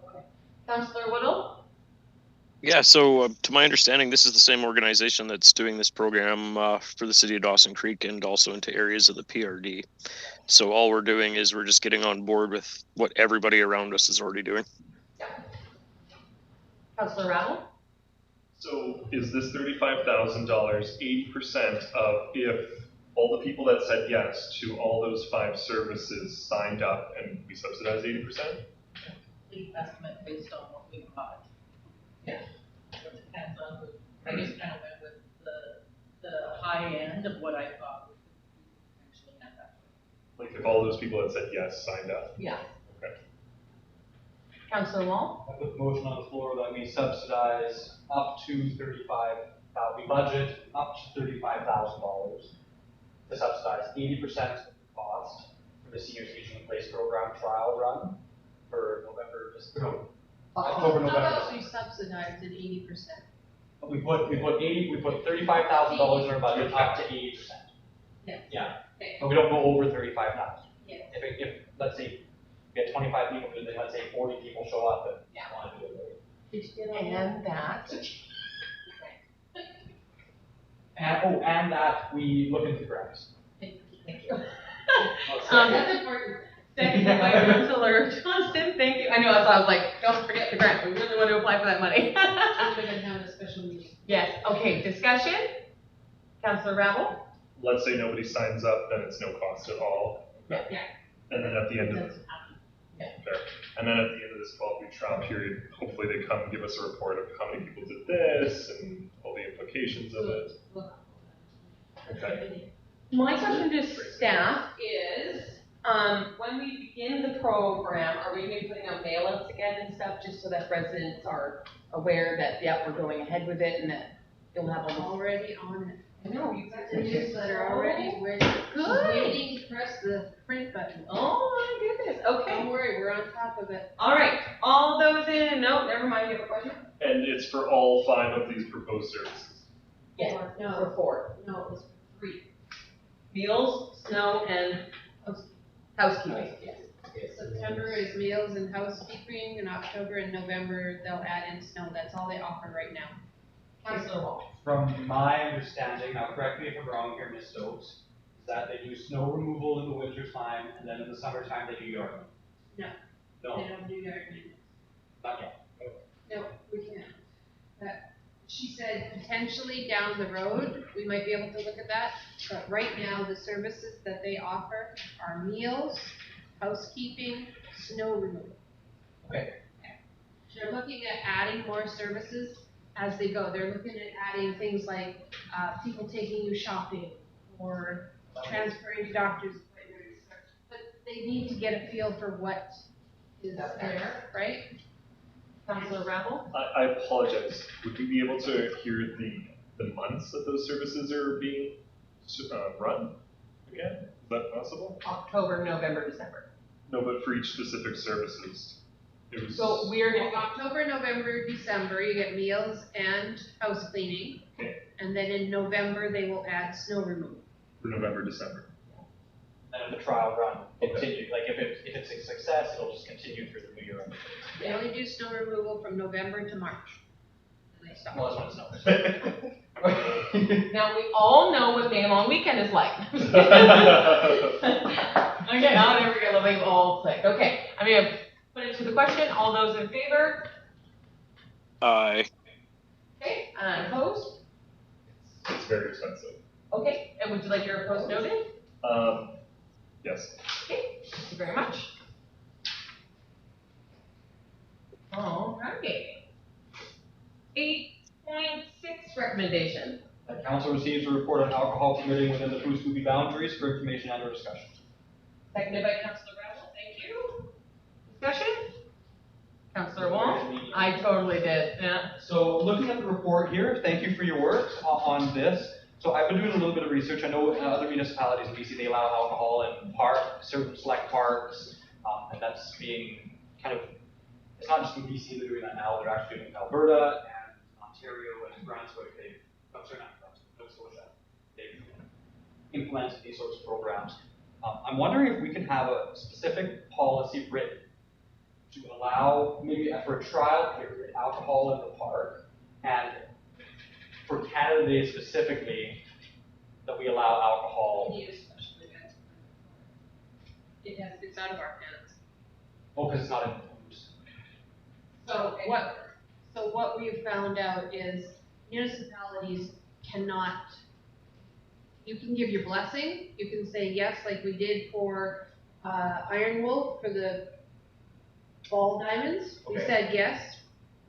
Okay. Councillor Woodall? Yeah, so to my understanding, this is the same organization that's doing this program for the city of Dawson Creek and also into areas of the PRD. So all we're doing is we're just getting on board with what everybody around us is already doing. Yeah. Councillor Rattle? So is this $35,000 80% of if all the people that said yes to all those 5 services signed up and we subsidize 80%? The estimate based on what we got. Yeah. It depends on who, I just kind of went with the high end of what I thought we could actually end up with. Like if all those people that said yes signed up? Yeah. Okay. Councillor Wall? I put the motion on the floor that we subsidize up to 35,000. We budget up to $35,000 to subsidize 80% of the cost for the senior aging in place program trial run for November, October, How November. about we subsidize at 80%? We put $35,000 in our budget up to 80%. Yes. Yeah. Okay. But we don't go over 35,000. Yes. If let's say we get 25 people, and then let's say 40 people show up and want to do it. Did you get all that? And that. And that we look into grants. Thank you. Um, That's important. Seconded by Councillor Johnston, thank you. I know, that's why I was like, don't forget the grant, we really want to apply for that money. I'm gonna have a special meeting. Yes, okay, discussion? Councillor Rabble? Let's say nobody signs up, then it's no cost at all. Yeah. And then at the end of Yeah. Fair. And then at the end of this 12-week trial period, hopefully they come and give us a report of how many people did this and all the implications of it. Okay. My question to staff is, when we begin the program, are we going to be putting out mail-outs again and stuff, just so that residents are aware that, yep, we're going ahead with it, and that you'll have all Already on it. the. I know, you guys The newsletter already, we're just Good. waiting to press the print button. Oh my goodness, Don't okay. worry, we're on top of it. All right, all those in, no, never mind, you have a question? And it's for all 5 of these proposed services. Yes, No. for 4. No, it was 3. Meals, snow, and housekeeping. September is meals and housekeeping, and October and November, they'll add in snow. That's all they offer right now. Councillor Wall. From my understanding, now correct me if I'm wrong here, Ms. Stokes, is that they do snow removal in the winter time, and then in the summertime they do yard work? No. No, They don't do yard maintenance. not yet. No, we can't. She said potentially down the road, we might be able to look at that, but right now, the services that they offer are meals, housekeeping, snow removal. Okay. They're looking at adding more services as they go. They're looking at adding things like, people taking you shopping, or transferring to doctor's appointments. But they need to get a feel for what is there, right? Councillor Rabble. I apologize. Would we be able to hear the months that those services are being run again? Is that possible? October, November, December. No, but for each specific services. It was So we're Well, gonna, October, November, December, you get meals and house cleaning. Okay. And then in November, they will add snow removal. for November, December. And the trial run continue, like if it's a success, it'll just continue through the new year. They only do snow removal from November to March. And they stop. Well, that's when it snows. now we all know what May Long Weekend is like. Okay, now there we go, they've all clicked. Okay, I'm gonna put it to the question. All those in favor? Aye. Okay, opposed? It's very expensive. Okay, and would you like your opposed noted? Yes. Okay, thank you very much. Alrighty. 8.6 recommendation. That council receives a report on alcohol permitting within the Poo Scoopy boundaries for information and or discussion. Seconded by Councillor Rebel, thank you. Discussion? Councillor Wong? I totally did, yeah. So looking at the report here, thank you for your work on this. So I've been doing a little bit of research. I know other municipalities in BC, they allow alcohol in certain select parks, and that's being kind of, it's not just in BC they're doing that now, they're actually doing it in Alberta and Ontario and Brunswick. Nova Scotia. They've implemented these sorts of programs. I'm wondering if we can have a specific policy written to allow, maybe for a trial period, alcohol in the park, and for Canada Day specifically, that we allow alcohol. We need a special event. It's out of our hands. Oh, because it's not in the foods. So what we've found out is municipalities cannot, you can give your blessing, you can say yes, like we did for Iron Wolf for the ball diamonds. We Okay. said yes,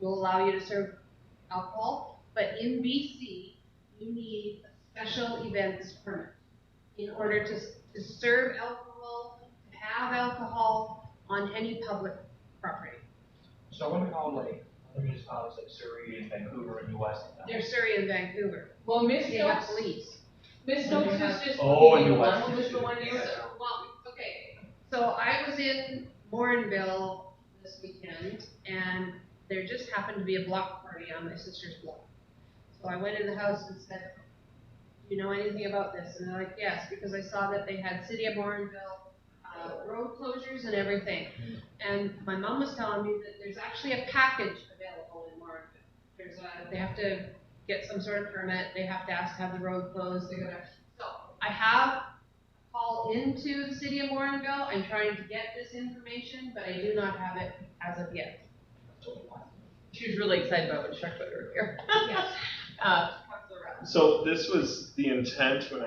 we'll allow you to serve alcohol, but in BC, you need a special events permit in order to serve alcohol, to have alcohol on any public property. So I wonder how, like, other municipalities like Surrey and Vancouver and US like that. There's Surrey and Vancouver. Well, Miss They have Stokes, police. Miss Stokes was just Oh, looking and at New one, West. what was the one you were? Well, okay, so I was in Morinville this weekend, and there just happened to be a block party on my sister's block. So I went in the house and said, do you know anything about this? And they're like, yes, because I saw that they had City of Morinville road closures and everything. And my mom was telling me that there's actually a package available in Morinville. They have to get some sort of permit, they have to ask to have the road closed, they're gonna, so I have a call into the City of Morinville, I'm trying to get this information, but I do not have it as of yet. She was really excited about what Chuck put her here. Yes. Councillor Rebel. So this was the intent when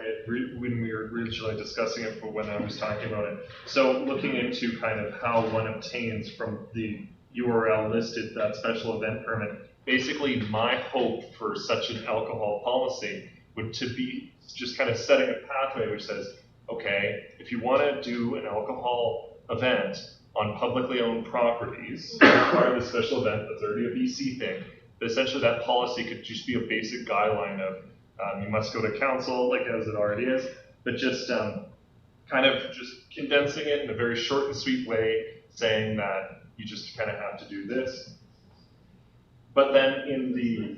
we were originally discussing it, for when I was talking about it. So looking into kind of how one obtains from the URL listed that special event permit. Basically, my hope for such an alcohol policy would to be just kind of setting a pathway which says, okay, if you want to do an alcohol event on publicly owned properties, part of the special event, that's already a BC thing, but essentially that policy could just be a basic guideline of you must go to council, like as it already is, but just kind of just condensing it in a very short and sweet way, saying that you just kind of have to do this. But then in the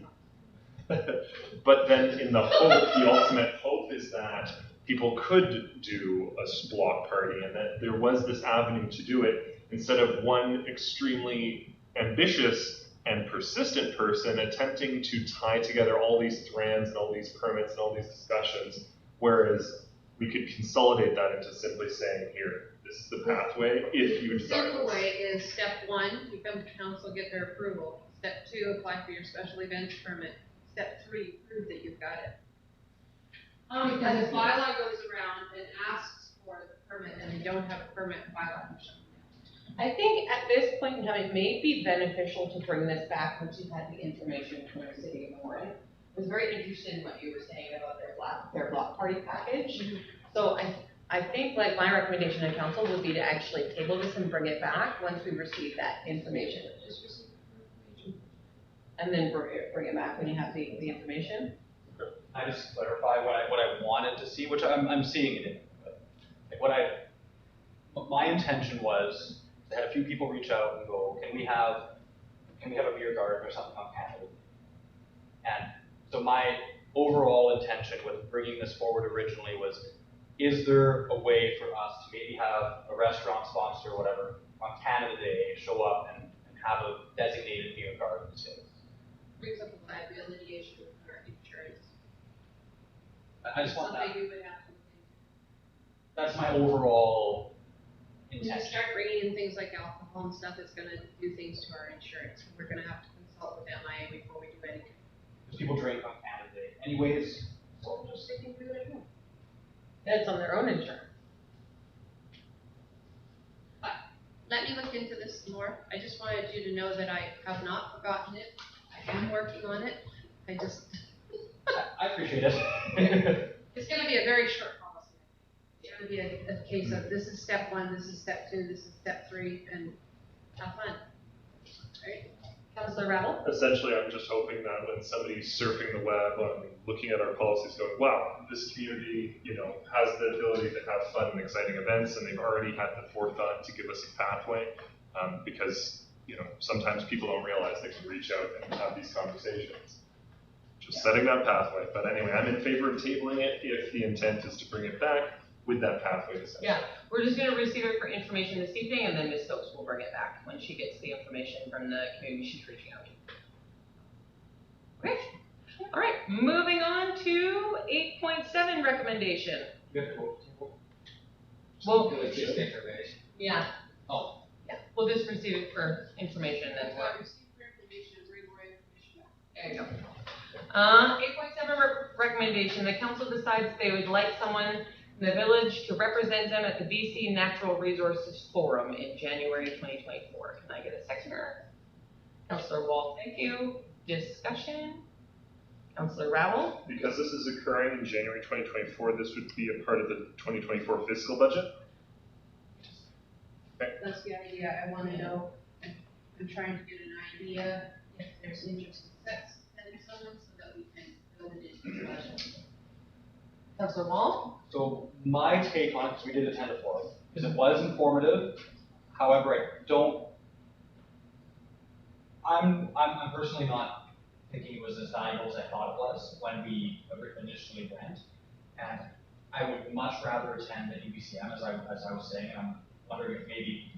hope, the ultimate hope is that people could do a block party, and that there was this avenue to do it instead of one extremely ambitious and persistent person attempting to tie together all these strands and all these permits and all these discussions, whereas we could consolidate that into simply saying, here, this is the pathway if you The desire simple this. way is step 1, you come to council, get their approval. Step 2, apply for your special events permit. Step 3, prove that you've got it. Because if bylaw goes around and asks for the permit and they don't have a permit, bylaw can shut them down. I think at this point in time, it may be beneficial to bring this back once you've had the information from the City of Warren. I was very interested in what you were saying about their block party package. So I think like my recommendation to council would be to actually table this and bring it back once we receive that information. And then bring it back when you have the information. I just clarify what I wanted to see, which I'm seeing it in. But my intention was, I had a few people reach out and go, can we have a beer garden or something on Canada? And so my overall intention with bringing this forward originally was, is there a way for us to maybe have a restaurant sponsor or whatever on Canada Day show up and have a designated beer garden space? Brings up a liability issue with our insurance. I just want that. Something you would have to think. That's my overall When you intention. start bringing in things like alcohol and stuff, it's gonna do things to our insurance. We're gonna have to consult with MIA before we do anything. Because people drink on Canada Day anyways, so just. They can do it at home. That's on their own insurance. I just wanted you to know that I have not forgotten it. I am working on it. I just, I appreciate it. it's gonna be a very short policy. It's gonna be a case of this is step 1, this is step 2, this is step 3, and have fun. Right? Councillor Rattle? Essentially, I'm just hoping that when somebody's surfing the web, looking at our policies, going, wow, this community, has the ability to have fun and exciting events, and they've already had the forethought to give us a pathway, because, sometimes people don't realize they can reach out and have these conversations. Just setting that pathway. But anyway, I'm in favor of tabling it if the intent is to bring it back with that pathway to set. Yeah, we're just gonna receive it for information this evening, and then Ms. Stokes will bring it back when she gets the information from the community she's reaching out to. Okay, all right, moving on to 8.7 recommendation. Well, It's just information. yeah. Oh. Yeah, we'll just receive it for information and what. Receive for information and bring more information back. There you go. 8.7 recommendation, the council decides they would like someone in the village to represent them at the BC Natural Resources Forum in January 2024. Can I get a seconder? Councillor Wall, thank you. Discussion? Councillor Ravel? Because this is occurring in January 2024, this would be a part of the 2024 fiscal budget. That's the idea. I want to know. I'm trying to get an idea if there's interest in sending someone so that we can build it into the budget. Councillor Wall? So my take on it, because we did attend a forum, is it was informative. However, I'm personally not thinking it was as valuable as I thought it was when we initially went. And I would much rather attend the EBCM, as I was saying. I'm wondering if maybe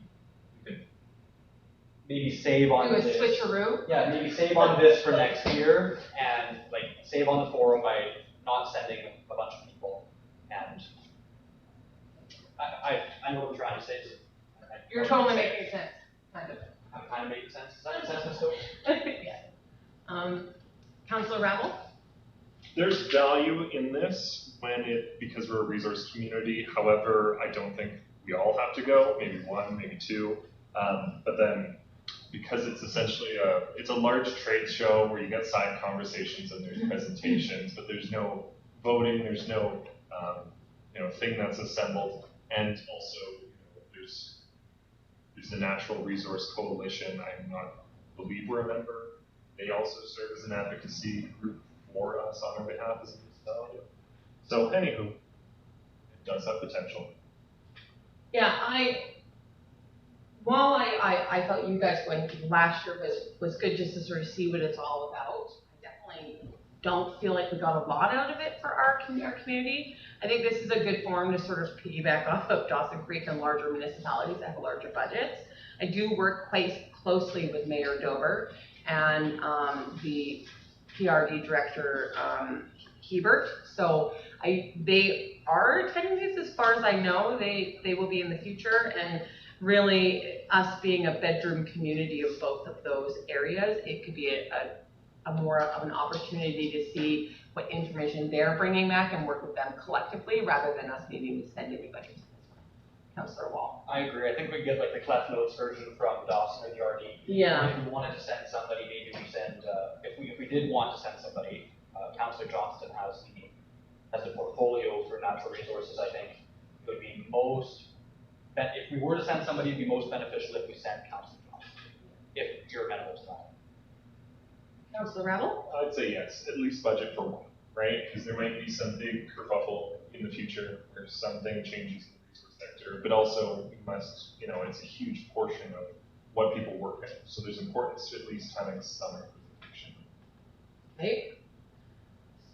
we could save on Do a this. switcheroo? Yeah, maybe save on this for next year, and save on the forum by not sending a bunch of people. And I know what I'm trying to say. You're totally making sense, kind of. I'm kind of making sense. Does that make sense, Ms. Stokes? Yeah. Councillor Ravel? There's value in this because we're a resource community. However, I don't think we all have to go, maybe 1, maybe 2. But then because it's essentially it's a large trade show where you get side conversations and there's presentations, but there's no voting, there's no thing that's assembled. And also, there's the Natural Resource Coalition. believe we're a member. They also serve as an advocacy group for us on our behalf as a municipality. So anywho, it does have potential. Yeah, while I thought you guys going last year was good just to sort of see what it's all about, I definitely don't feel like we got a lot out of it for our community. I think this is a good forum to sort of piggyback off of Dawson Creek and larger municipalities that have larger budgets. I do work quite closely with Mayor Dover and the PRD director, Hebert. So they are attending this as far as I know. They will be in the future, and really us being a bedroom community of both of those areas, it could be a more of an opportunity to see what information they're bringing back and work with them collectively rather than us needing to send anybody to this one. Councillor Wall. I agree. I think we can get the Clef Notes version from Dawson or the RD. Yeah. If we wanted to send somebody, maybe we send, if we did want to send somebody, Councillor Johnston has the portfolio for natural resources. I think it would be if we were to send somebody, it'd be most beneficial if we sent Councillor Johnston, if you're amenable to that. Councillor Ravel? I'd say yes, at least budget for one, right? Because there might be some big kerfuffle in the future where something changes in the resource sector, but also we must, it's a huge portion of what people work in. So there's importance to at least having some representation. Okay.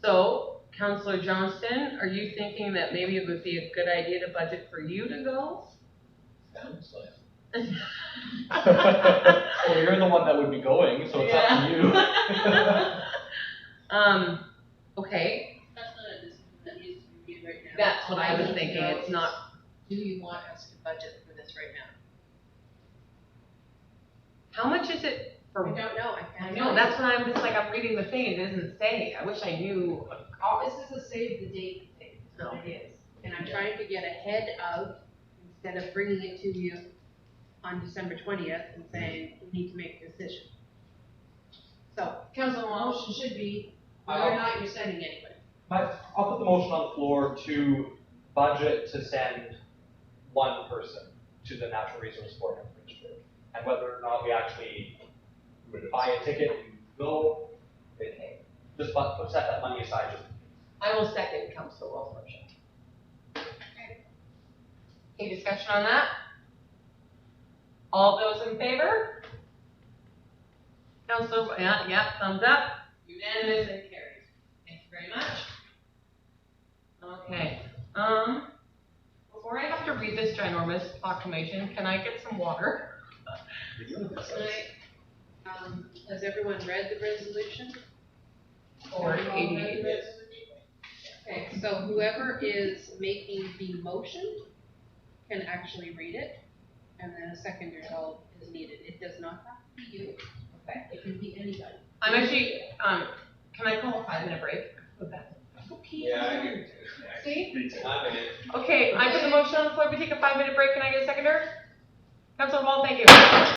So, Councillor Johnston, are you thinking that maybe it would be a good idea to budget for you to go? Sounds like. Well, you're the one that would be going, so it's up to you. Okay. That's not a decision that needs to be made right now. That's what I was All need to thinking. know It's is, not. Do you want us to budget for this right now? How much is it for? I don't know. I I can't. know. That's what I'm just like. I'm reading the thing. It doesn't say. I wish I knew a cost. This is a save the date thing. No. It is. And I'm trying to get ahead of, instead of bringing it to you on December 20th and saying, we need to make a decision. So, Councilor the Walsh? motion should be whether or not you're sending anybody. I'll put the motion on the floor to budget to send one person to the Natural Resource Board of Fitchburg. And whether or not we actually buy a ticket and go, just set that money aside. I will second Councilor Wall's motion. Any discussion on that? All those in favor? Councilor, yeah, thumbs up. Unanimous and carries. Thank you very much. Okay, before I have to read this ginormous proclamation, can I get some water? Has everyone read the resolution? Or Have you all read the 88? resolution? Okay, so whoever is making the motion can actually read it, and then a seconder is needed. It does not have to be you. Okay. It can be anybody. I'm actually, can I call a 5-minute break? Okay. Yeah, I do. See? 5 minutes. Okay, I put the motion on the floor, we take a 5-minute break, can I get a seconder? Councilor Wall, thank you.